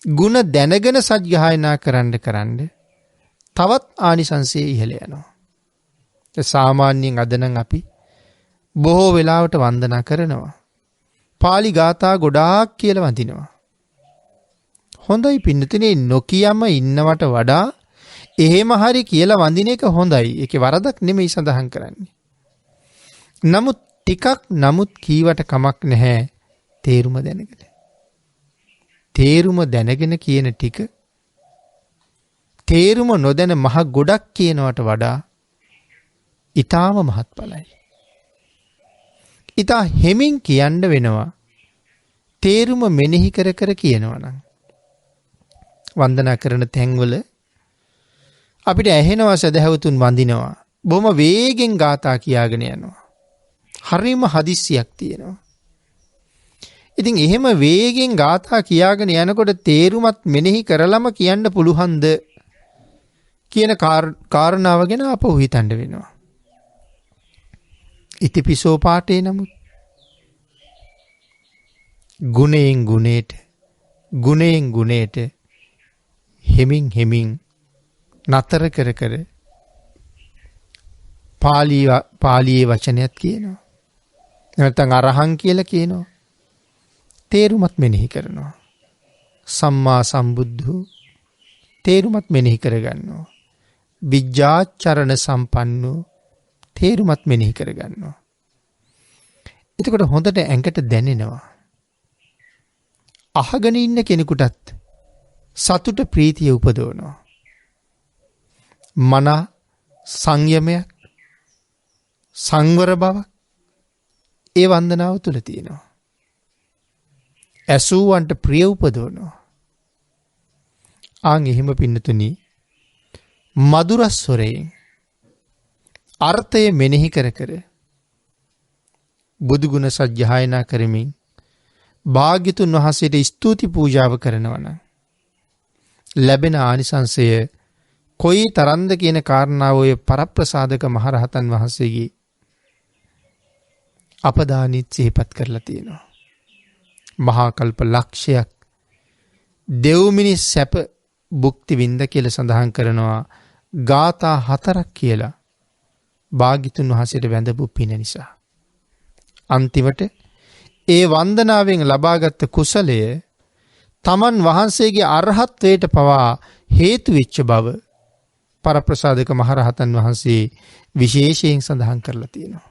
ගුණ දැනගෙන සත්‍යයනා කරන්න තවත් ආනිසංසය ඉහළ යනවා. සාමාන්‍යයෙන් අද නම් අපි බොහෝ වෙලාවට වන්දනා කරනවා. පාලි ගාථා ගොඩාක් කියලා වඳිනවා. හොඳයි පින්නතුනේ, නොකියම ඉන්නවට වඩා එහෙම හරි කියලා වඳින එක හොඳයි. ඒකේ වරදක් නෙමෙයි සඳහන් කරන්නේ. නමුත් ටිකක් කීවට කමක් නැහැ තේරුම දැනගෙන. තේරුම දැනගෙන කියන ටික තේරුම නොදැන මහ ගොඩක් කියනවට වඩා ඊටාම මහත්ඵලයි. ඊටා හැමින් කියන්න වෙනවා. තේරුම මෙනෙහි කර කියනවා නම් වන්දනා කරන තැන්වල අපිට ඇහෙනවා සදහැවතුන් වඳිනවා. බොහොම වේගෙන් ගාථා කියාගෙන යනවා. හරිම හදිස්සියක් තියෙනවා. ඉතින් එහෙම වේගෙන් ගාථා කියාගෙන යනකොට තේරුමත් මෙනෙහි කරලම කියන්න පුළුවන්ද කියන කාරණාව ගැන අපව හිතන්න වෙනවා. ඉතිපිසෝ පාඨේ නමුත් ගුණයෙන් ගුණයට හෙමින් නතර කර පාලියේ වචනයක් කියනවා. නැත්නම් අරහං කියලා කියනවා. තේරුමත් මෙනෙහි කරනවා. සම්මා සම්බුද්ධෝ තේරුමත් මෙනෙහි කරගන්නවා. විජ්ජාචරණ සම්පන්නෝ තේරුමත් මෙනෙහි කරගන්නවා. එතකොට හොඳට ඇඟට දැනෙනවා. අහගෙන ඉන්න කෙනෙකුටත් සතුට ප්‍රීතිය උපදවනවා. මන සංයමයක් සංවර බවක් ඒ වන්දනාව තුළ තියෙනවා. ඇසූවන්ට ප්‍රිය උපදවනවා. ආන් එහෙම පින්නතුනි මధుර ස්වරයෙන් අර්ථය මෙනෙහි කර බුදුගුණ සජ්ජායනා කරමින් භාග්‍යතුන් වහන්සේට ස්තුති පූජාව කරනවා නම් ලැබෙන ආනිසංසය කොයි තරම්ද කියන කාරණාව ඔය පරප්‍රසාදක මහරහතන් වහන්සේගේ අපදානිත් සිහිපත් කරලා තියෙනවා. මහා කල්ප ලක්ෂයක් දෙව් මිනිස් සැප භුක්ති විඳ කියලා සඳහන් කරනවා. ගාථා 4ක් කියලා භාග්‍යතුන් වහන්සේට වැඳපු පින නිසා. අන්තිමට ඒ වන්දනාවෙන් ලබාගත් කුසලය තමන් වහන්සේගේ අරහත්වයට පවා හේතු වෙච්ච බව පරප්‍රසාදක මහරහතන් වහන්සේ විශේෂයෙන් සඳහන් කරලා තියෙනවා.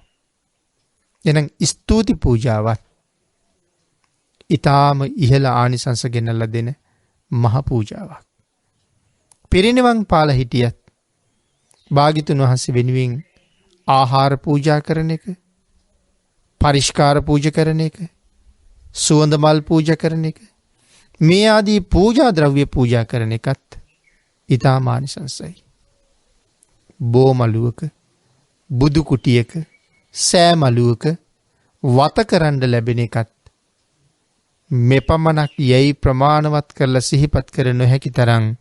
එහෙනම් ස්තුති පූජාවත් ඊටාම ඉහළ ආනිසංස ගෙනල්ලා දෙන මහ පූජාවක්. පිරිනිවන් පාල හිටියත් භාග්‍යතුන් වහන්සේ වෙනුවෙන් ආහාර පූජා කරන එක, පරිස්කාර පූජා කරන එක, සුවඳ මල් පූජා කරන එක, මේ ආදී පූජා ද්‍රව්‍ය පූජා කරන එකත් ඊටාම ආනිසංසයි. බෝමලුවක, බුදු කුටියක, සෑමලුවක වත කරන්න ලැබෙන එකත් මෙපමණක් යයි ප්‍රමාණවත් කරලා සිහිපත් කර නොහැකි තරම්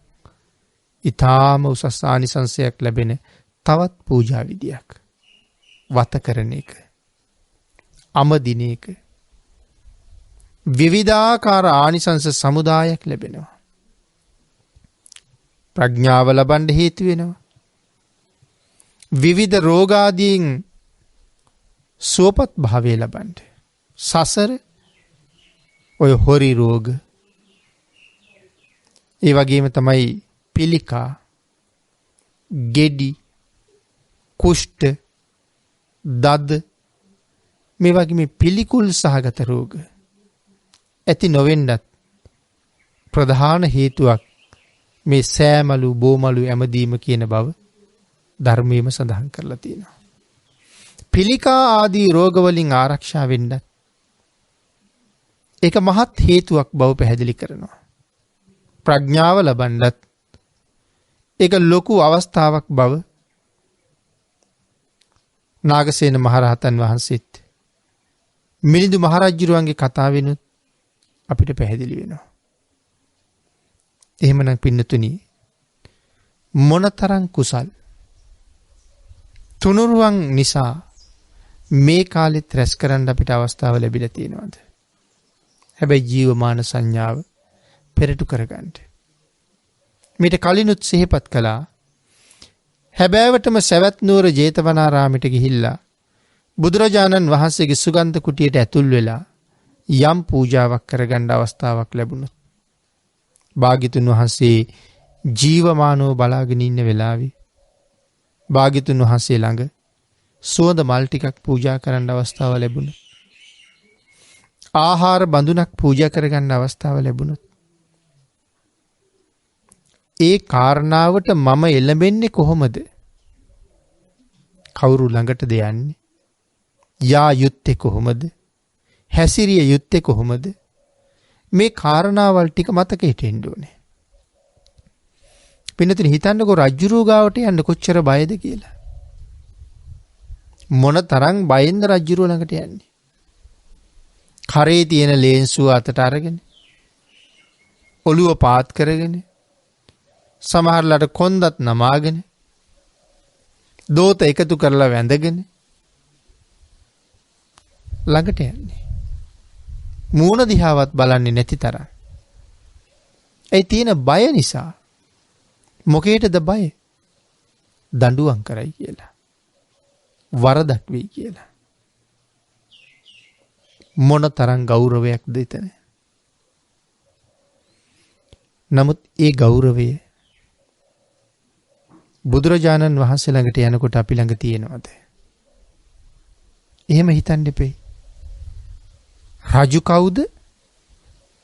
ඊටාම උසස් ආනිසංසයක් ලැබෙන තවත් පූජා විදියක්. වත කරන එක, අමදින එක, විවිධාකාර ආනිසංස සමුදායක් ලැබෙනවා. ප්‍රඥාව ලබන්න හේතු වෙනවා. විවිධ රෝගාදීන් සුවපත් භාවය ලබන්න. සසර ඔය හොරි රෝග, ඒ වගේම තමයි පිළිකා, ගෙඩි, කුෂ්ඨ, දද, මේ වගේ මේ පිළිකුල් සහගත රෝග ඇති නොවෙන්නත් ප්‍රධාන හේතුවක් මේ සෑමලු බෝමලු ඇමදීම කියන බව ධර්මයේම සඳහන් කරලා තියෙනවා. පිළිකා ආදී රෝගවලින් ආරක්ෂා වෙන්නත් ඒක මහත් හේතුවක් බව පැහැදිලි කරනවා. ප්‍රඥාව ලබන්නත් ඒක ලොකු අවස්ථාවක් බව නාගසේන මහරහතන් වහන්සේත් මිලිඳු මහරජුරුවන්ගේ කතාවෙනුත් අපිට පැහැදිලි වෙනවා. එහෙමනම් පින්නතුනි මොනතරම් කුසල් තුනුරුවන් නිසා මේ කාලෙත් රැස් කරන්න අපිට අවස්ථාව ලැබිලා තියෙනවද? හැබැයි ජීවමාන සංඥාව පෙරටු කරගන්න. මීට කලිනුත් සිහිපත් කළා. හැබෑවටම සවැත් නුවර ජේතවනාරාමයට ගිහිල්ලා බුදුරජාණන් වහන්සේගේ සුගන්ධ කුටියට ඇතුල් වෙලා යම් පූජාවක් කරගන්න අවස්ථාවක් ලැබුණොත් භාග්‍යතුන් වහන්සේ ජීවමානව බලාගෙන ඉන්න වෙලාවේ භාග්‍යතුන් වහන්සේ ළඟ සුවඳ මල් ටිකක් පූජා කරන්න අවස්ථාව ලැබුණොත්, ආහාර බඳුනක් පූජා කරගන්න අවස්ථාව ලැබුණොත්, ඒ කාරණාවට මම එළඹෙන්නේ කොහොමද? කවුරු ළඟටද යන්නේ? යා යුත්තේ කොහොමද? හැසිරිය යුත්තේ කොහොමද? මේ කාරණාවල් ටික මතකෙට එන්න ඕනේ. පින්නතුනි හිතන්නකෝ රජ්ජුරුව ගාවට යන්න කොච්චර බයද කියලා. මොන තරම් බයෙන්ද රජ්ජුරුව ළඟට යන්නේ. කරේ තියෙන ලේන්සුව අතට අරගෙන ඔළුව පාත් කරගෙන සමහරලාට කොන්දත් නමාගෙන දෝත එකතු කරලා වැඳගෙන ළඟට යන්නේ. මූණ දිහාවත් බලන්නේ නැති තරම්. ඒ තියෙන බය නිසා. මොකේටද බය? දඬුවම් කරයි කියලා. වරදක් වෙයි කියලා. මොන තරම් ගෞරවයක්ද එතන. නමුත් ඒ ගෞරවය බුදුරජාණන් වහන්සේ ළඟට යනකොට අපි ළඟ තියෙනවද? එහෙම හිතන්න එපේ. රජු කවුද?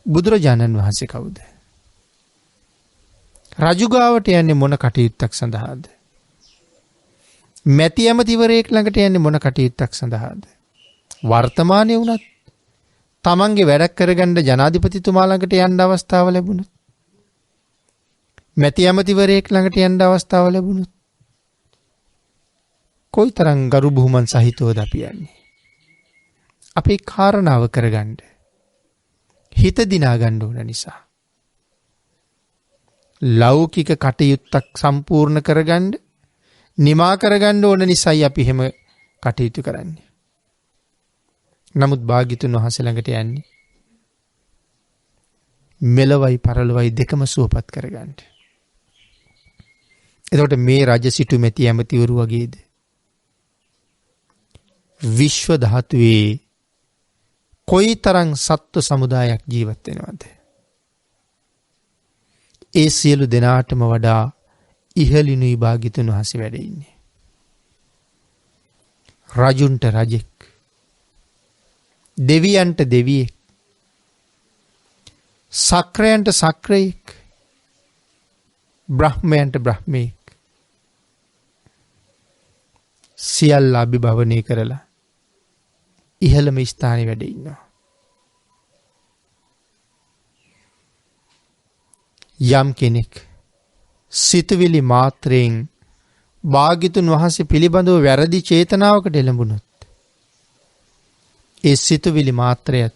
බුදුරජාණන් වහන්සේ කවුද? රජු ගාවට යන්නේ මොන කටයුත්තක් සඳහාද? මැති ඇමතිවරයෙක් ළඟට යන්නේ මොන කටයුත්තක් සඳහාද? වර්තමානයේ වුණත් තමන්ගේ වැඩක් කරගන්න ජනාධිපතිතුමා ළඟට යන්න අවස්ථාව ලැබුණොත්, මැති ඇමතිවරයෙක් ළඟට යන්න අවස්ථාව ලැබුණොත් කොයිතරම් ගරු බුහුමන් සහිතවද අපි යන්නේ? අපේ කාරණාව කරගන්න, හිත දිනා ගන්න ඕන නිසා. ලෞකික කටයුත්තක් සම්පූර්ණ කරගන්න, නිමා කරගන්න ඕන නිසායි අපි එහෙම කටයුතු කරන්නේ. නමුත් භාග්‍යතුන් වහන්සේ ළඟට යන්නේ මෙලවයි පරලොවයි දෙකම සුවපත් කරගන්න. එතකොට මේ රජ සිටු මැති ඇමතිවරු වගේද විශ්ව ධාතුවේ කොයිතරම් සත්ව සමුදායක් ජීවත් වෙනවද? ඒ සියලු දෙනාටම වඩා ඉහළිනුයි භාග්‍යතුන් වහන්සේ වැඩ ඉන්නේ. රජුන්ට රජෙක්, දෙවියන්ට දෙවියෙක්, සක්‍රයන්ට සක්‍රයෙක්, බ්‍රහ්මයන්ට බ්‍රහ්මයෙක්, සියල්ල අභිභවනය කරලා ඉහළම ස්ථානයේ වැඩ ඉන්නවා. යම් කෙනෙක් සිතුවිලි මාත්‍රයෙන් භාග්‍යතුන් වහන්සේ පිළිබඳව වැරදි චේතනාවකට එළඹුණොත් ඒ සිතුවිලි මාත්‍රයත්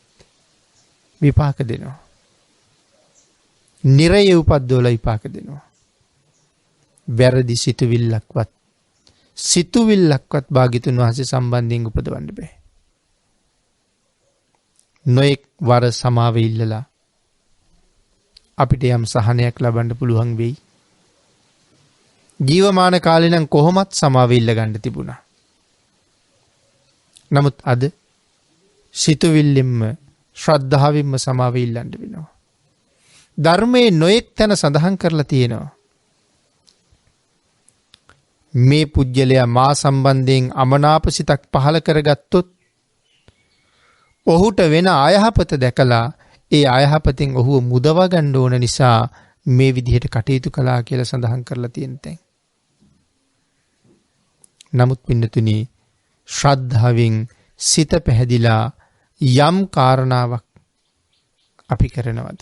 විපාක දෙනවා. නිරයේ උපද්දවලා විපාක දෙනවා. වැරදි සිතුවිල්ලක්වත් භාග්‍යතුන් වහන්සේ සම්බන්ධයෙන් උපදවන්න බෑ. නොඑක් වර සමාව ඉල්ලලා අපිට යම් සහනයක් ලබන්න පුළුවන් වෙයි. ජීවමාන කාලේ නම් කොහොමත් සමාව ඉල්ල ගන්න තිබුණා. නමුත් අද සිතුවිල්ලෙන්ම ශ්‍රද්ධාවෙන්ම සමාව ඉල්ලන්න වෙනවා. ධර්මයේ නොඑක් තැන සඳහන් කරලා තියෙනවා. මේ පුජ්‍යලයා මා සම්බන්ධයෙන් අමනාප සිතක් පහළ කරගත්තොත් ඔහුට වෙන අයහපත දැකලා ඒ අයහපතෙන් ඔහුව මුදවා ගන්න ඕන නිසා මේ විදිහට කටයුතු කළා කියලා සඳහන් කරලා තියෙන තැන්. නමුත් පින්නතුනි, ශ්‍රද්ධාවෙන් සිත පැහැදිලා යම් කාරණාවක් අපි කරනවද?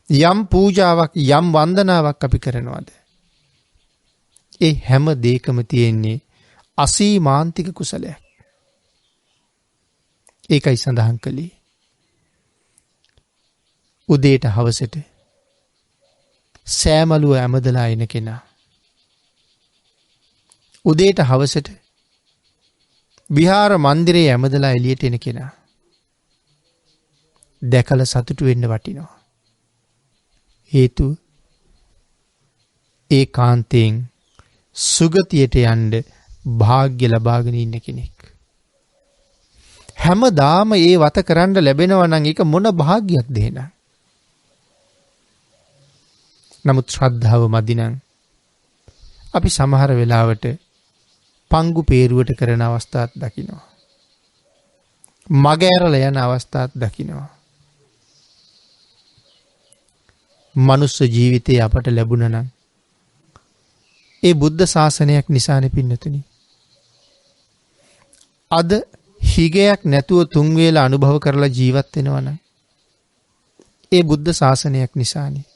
යම් පූජාවක්, යම් වන්දනාවක් අපි කරනවද? ඒ හැම දෙයකම තියෙන්නේ අසීමාන්තික කුසලයක්. ඒකයි සඳහන් කළේ උදේට හවසට සෑමලුව ඇමදලා එන කෙනා, උදේට හවසට විහාර මන්දිරයේ ඇමදලා එළියට එන කෙනා දැකලා සතුටු වෙන්න වටිනවා. හේතුව ඒ කාන්තෙන් සුගතියට යන්න භාග්‍ය ලබාගෙන ඉන්න කෙනෙක්. හැමදාම ඒ වත කරන්න ලැබෙනවා නම් ඒක මොන භාග්‍යයක්ද එහෙනම්? නමුත් ශ්‍රද්ධාව මදි නම් අපි සමහර වෙලාවට පංගු peeruවට කරන අවස්ථාත් දකිනවා. මග ඇරලා යන අවස්ථාත් දකිනවා. මනුස්ස ජීවිතේ අපට ලැබුණා නම් ඒ බුද්ධ ශාසනයක් නිසානේ පින්නතුනි. අද හිගයක් නැතුව තුන් වේල අනුභව කරලා ජීවත් වෙනවා නම් ඒ බුද්ධ ශාසනයක් නිසානේ.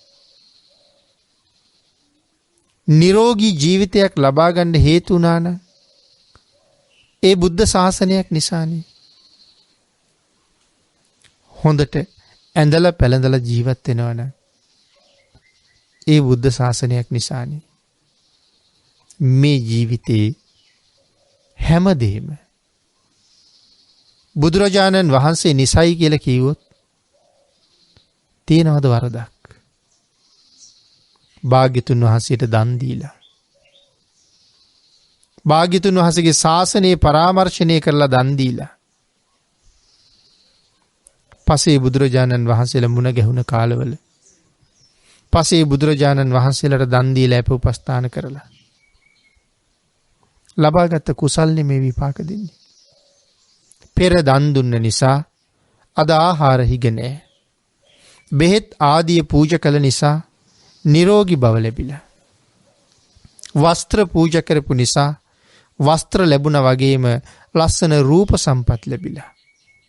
නිරෝගී ජීවිතයක් ලබා ගන්න හේතු වුණා නම් ඒ බුද්ධ ශාසනයක් නිසානේ. හොඳට ඇඳලා පැළඳලා ජීවත් වෙනවා නම් ඒ බුද්ධ ශාසනයක් නිසානේ. මේ ජීවිතේ හැමදේම බුදුරජාණන් වහන්සේ නිසයි කියලා කිව්වොත් තියෙනවද වරදක්? භාග්‍යතුන් වහන්සේට දන් දීලා භාග්‍යතුන් වහන්සේගේ ශාසනය පරාමර්ශනය කරලා දන් දීලා පසේ බුදුරජාණන් වහන්සේලා මුණ ගැහුණ කාලවල පසේ බුදුරජාණන් වහන්සේලාට දන් දීලා අප උපස්ථාන කරලා ලබාගත් කුසල්නේ මේ විපාක දෙන්නේ. පෙර දන් දුන්න නිසා අද ආහාර හිග නැහැ. බෙහෙත් ආදිය පූජා කළ නිසා නිරෝගී බව ලැබිලා. වස්ත්‍ර පූජා කරපු නිසා වස්ත්‍ර ලැබුණා වගේම ලස්සන රූප සම්පත් ලැබිලා.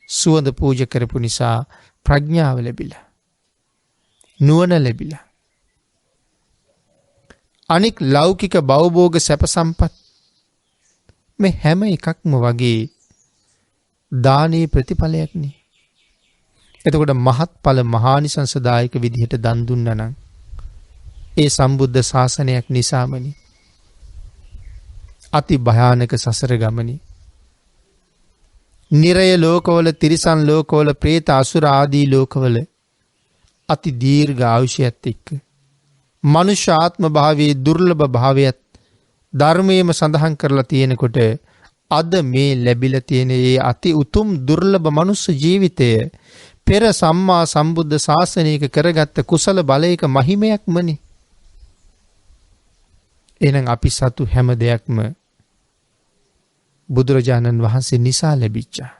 සුවඳ පූජා කරපු නිසා ප්‍රඥාව ලැබිලා. නුවණ ලැබිලා. අනික් ලෞකික භවභෝග සැප සම්පත් මේ හැම එකක්ම වගේ දානයේ ප්‍රතිඵලයක් නේ. එතකොට මහත්ඵල මහානිසංසදායක විදිහට දන් දුන්නා නම් ඒ සම්බුද්ධ ශාසනයක් නිසාමනි. අති භයානක සසර ගමනේ නිරය ලෝකවල තිරිසන් ලෝකවල പ്രേත අසුර ආදී ලෝකවල අති දීර්ඝ ආයුෂයත් එක්ක මනුෂ්‍ය ආත්ම භාවයේ දුර්ලභ භාවයත් ධර්මයේම සඳහන් කරලා තියෙනකොට අද මේ ලැබිලා තියෙන මේ අති උතුම් දුර්ලභ මනුස්ස ජීවිතය පෙර සම්මා සම්බුද්ධ ශාසනයක කරගත්ත කුසල බලයක මහිමයක්මනේ. එහෙනම් අපි සතු හැම දෙයක්ම බුදුරජාණන් වහන්සේ නිසා ලැබිච්චා.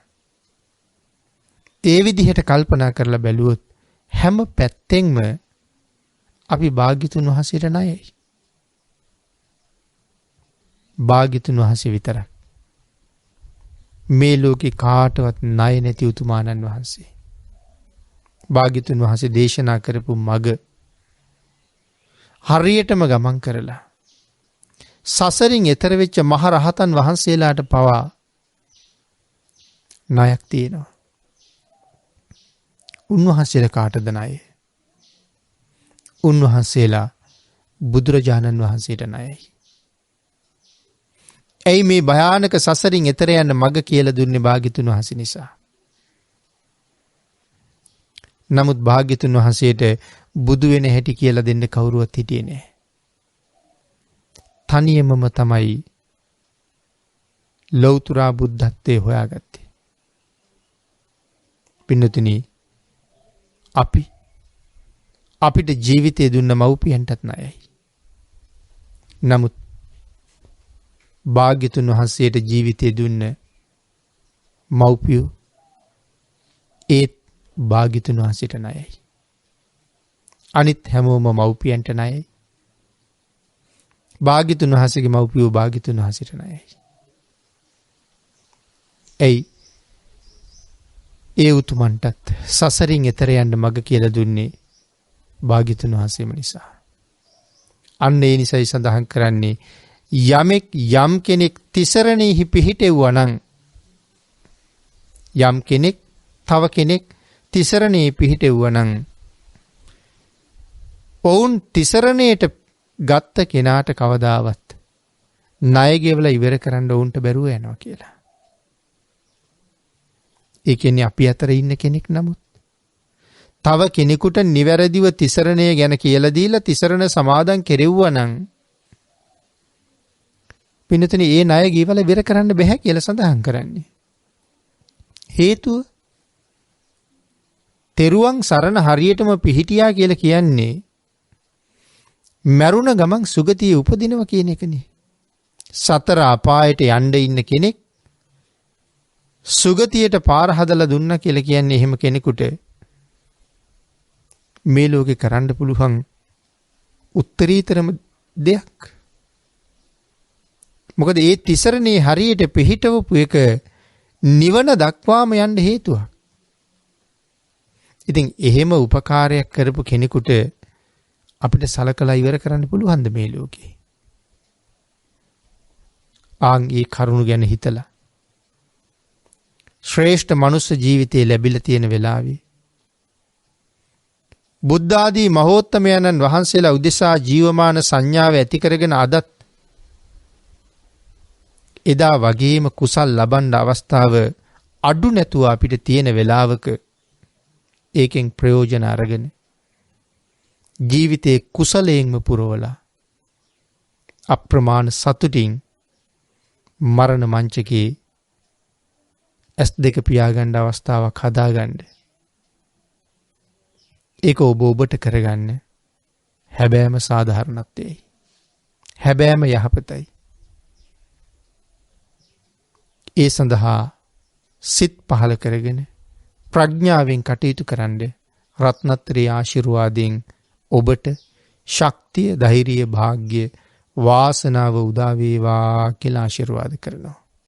ඒ විදිහට කල්පනා කරලා බැලුවොත් හැම පැත්තෙන්ම අපි භාග්‍යතුන් වහන්සේට ණයයි. භාග්‍යතුන් වහන්සේ විතරක් මේ ලෝකේ කාටවත් ණය නැති උතුමාණන් වහන්සේ. භාග්‍යතුන් වහන්සේ දේශනා කරපු මග හරියටම ගමන් කරලා සසරින් එතර වෙච්ච මහ රහතන් වහන්සේලාට පවා ණයක් තියෙනවා. උන්වහන්සේලා කාටද ණය? උන්වහන්සේලා බුදුරජාණන් වහන්සේට ණයයි. ඇයි මේ භයානක සසරින් එතර යන්න මඟ කියලා දුන්නේ භාග්‍යතුන් වහන්සේ නිසා. නමුත් භාග්‍යතුන් වහන්සේට බුදු වෙන හැටි කියලා දෙන්න කවුරුවත් හිටියේ නැහැ. තනියමම තමයි ලෞතර බුද්ධත්වයේ හොයාගත්තේ. පින්නතුනි අපිට ජීවිතය දුන්න මව්පියන්ටත් ණයයි. නමුත් භාග්‍යතුන් වහන්සේට ජීවිතය දුන්න මව්පියෝ ඒත් භාග්‍යතුන් වහන්සේට ණයයි. අනිත් හැමෝම මව්පියන්ට ණයයි. භාග්‍යතුන් වහන්සේගේ මව්පියෝ භාග්‍යතුන් වහන්සේට ණයයි. ඒ උතුමන්ටත් සසරින් එතර යන්න මඟ කියලා දුන්නේ භාග්‍යතුන් වහන්සේම නිසා. අන්න ඒ නිසයි සඳහන් කරන්නේ යමෙක් යම් කෙනෙක් තිසරණෙහි පිහිටෙව්වා නම් යම් කෙනෙක් තව කෙනෙක් තිසරණෙහි පිහිටෙව්වා නම් ඔවුන් තිසරණයට ගත්ත කෙනාට කවදාවත් ණය ගෙවලා ඉවර කරන්න ඔවුන්ට බැරුව යනවා කියලා. ඒ කියන්නේ අපි අතර ඉන්න කෙනෙක් නමුත් තව කෙනෙකුට නිවැරදිව තිසරණය ගැන කියලා දීලා තිසරණ සමාදන් කෙරෙව්වා නම් පින්නතුනි ඒ ණය ගෙවලා ඉවර කරන්න බෑ කියලා සඳහන් කරන්නේ. හේතුව තෙරුවන් සරණ හරියටම පිහිටියා කියලා කියන්නේ මරුණ ගමන් සුගතියේ උපදිනවා කියන එකනේ. සතර අපායට යන්න ඉන්න කෙනෙක් සුගතියට පාර හදලා දුන්නා කියලා කියන්නේ එහෙම කෙනෙකුට මේ ලෝකේ කරන්න පුළුවන් උත්තරීතරම දෙයක්. මොකද ඒ තිසරණේ හරියට පිහිටවපු එක නිවන දක්වාම යන්න හේතුවක්. ඉතින් එහෙම උපකාරයක් කරපු කෙනෙකුට අපිට සලකලා ඉවර කරන්න පුළුවන්ද මේ ලෝකේ? ආන් ඒ කරුණු ගැන හිතලා ශ්‍රේෂ්ඨ මනුස්ස ජීවිතය ලැබිලා තියෙන වෙලාවේ බුද්ධ ආදී මහෝත්තමයන්න් වහන්සේලා උදෙසා ජීවමාන සංඥාව ඇති කරගෙන අදත් එදා වගේම කුසල් ලබන්න අවස්ථාව අඩු නැතුව අපිට තියෙන වෙලාවක ඒකෙන් ප්‍රයෝජන අරගෙන ජීවිතේ කුසලයෙන්ම පුරවලා අප්‍රමාණ සතුටින් මරණ මංචකේ ඇස් දෙක පියාගන්න අවස්ථාවක් හදාගන්න. ඒක ඔබ ඔබට කරගන්න හැබෑම සාධාරණත්වයයි. හැබෑම යහපතයි. ඒ සඳහා සිත් පහල කරගෙන ප්‍රඥාවෙන් කටයුතු කරන්න රත්නත්‍රයේ ආශිර්වාදයෙන් ඔබට ශක්තිය, ධෛර්යය, වාග්ය, වාසනාව උදා වේවා කියලා ආශිර්වාද කරනවා.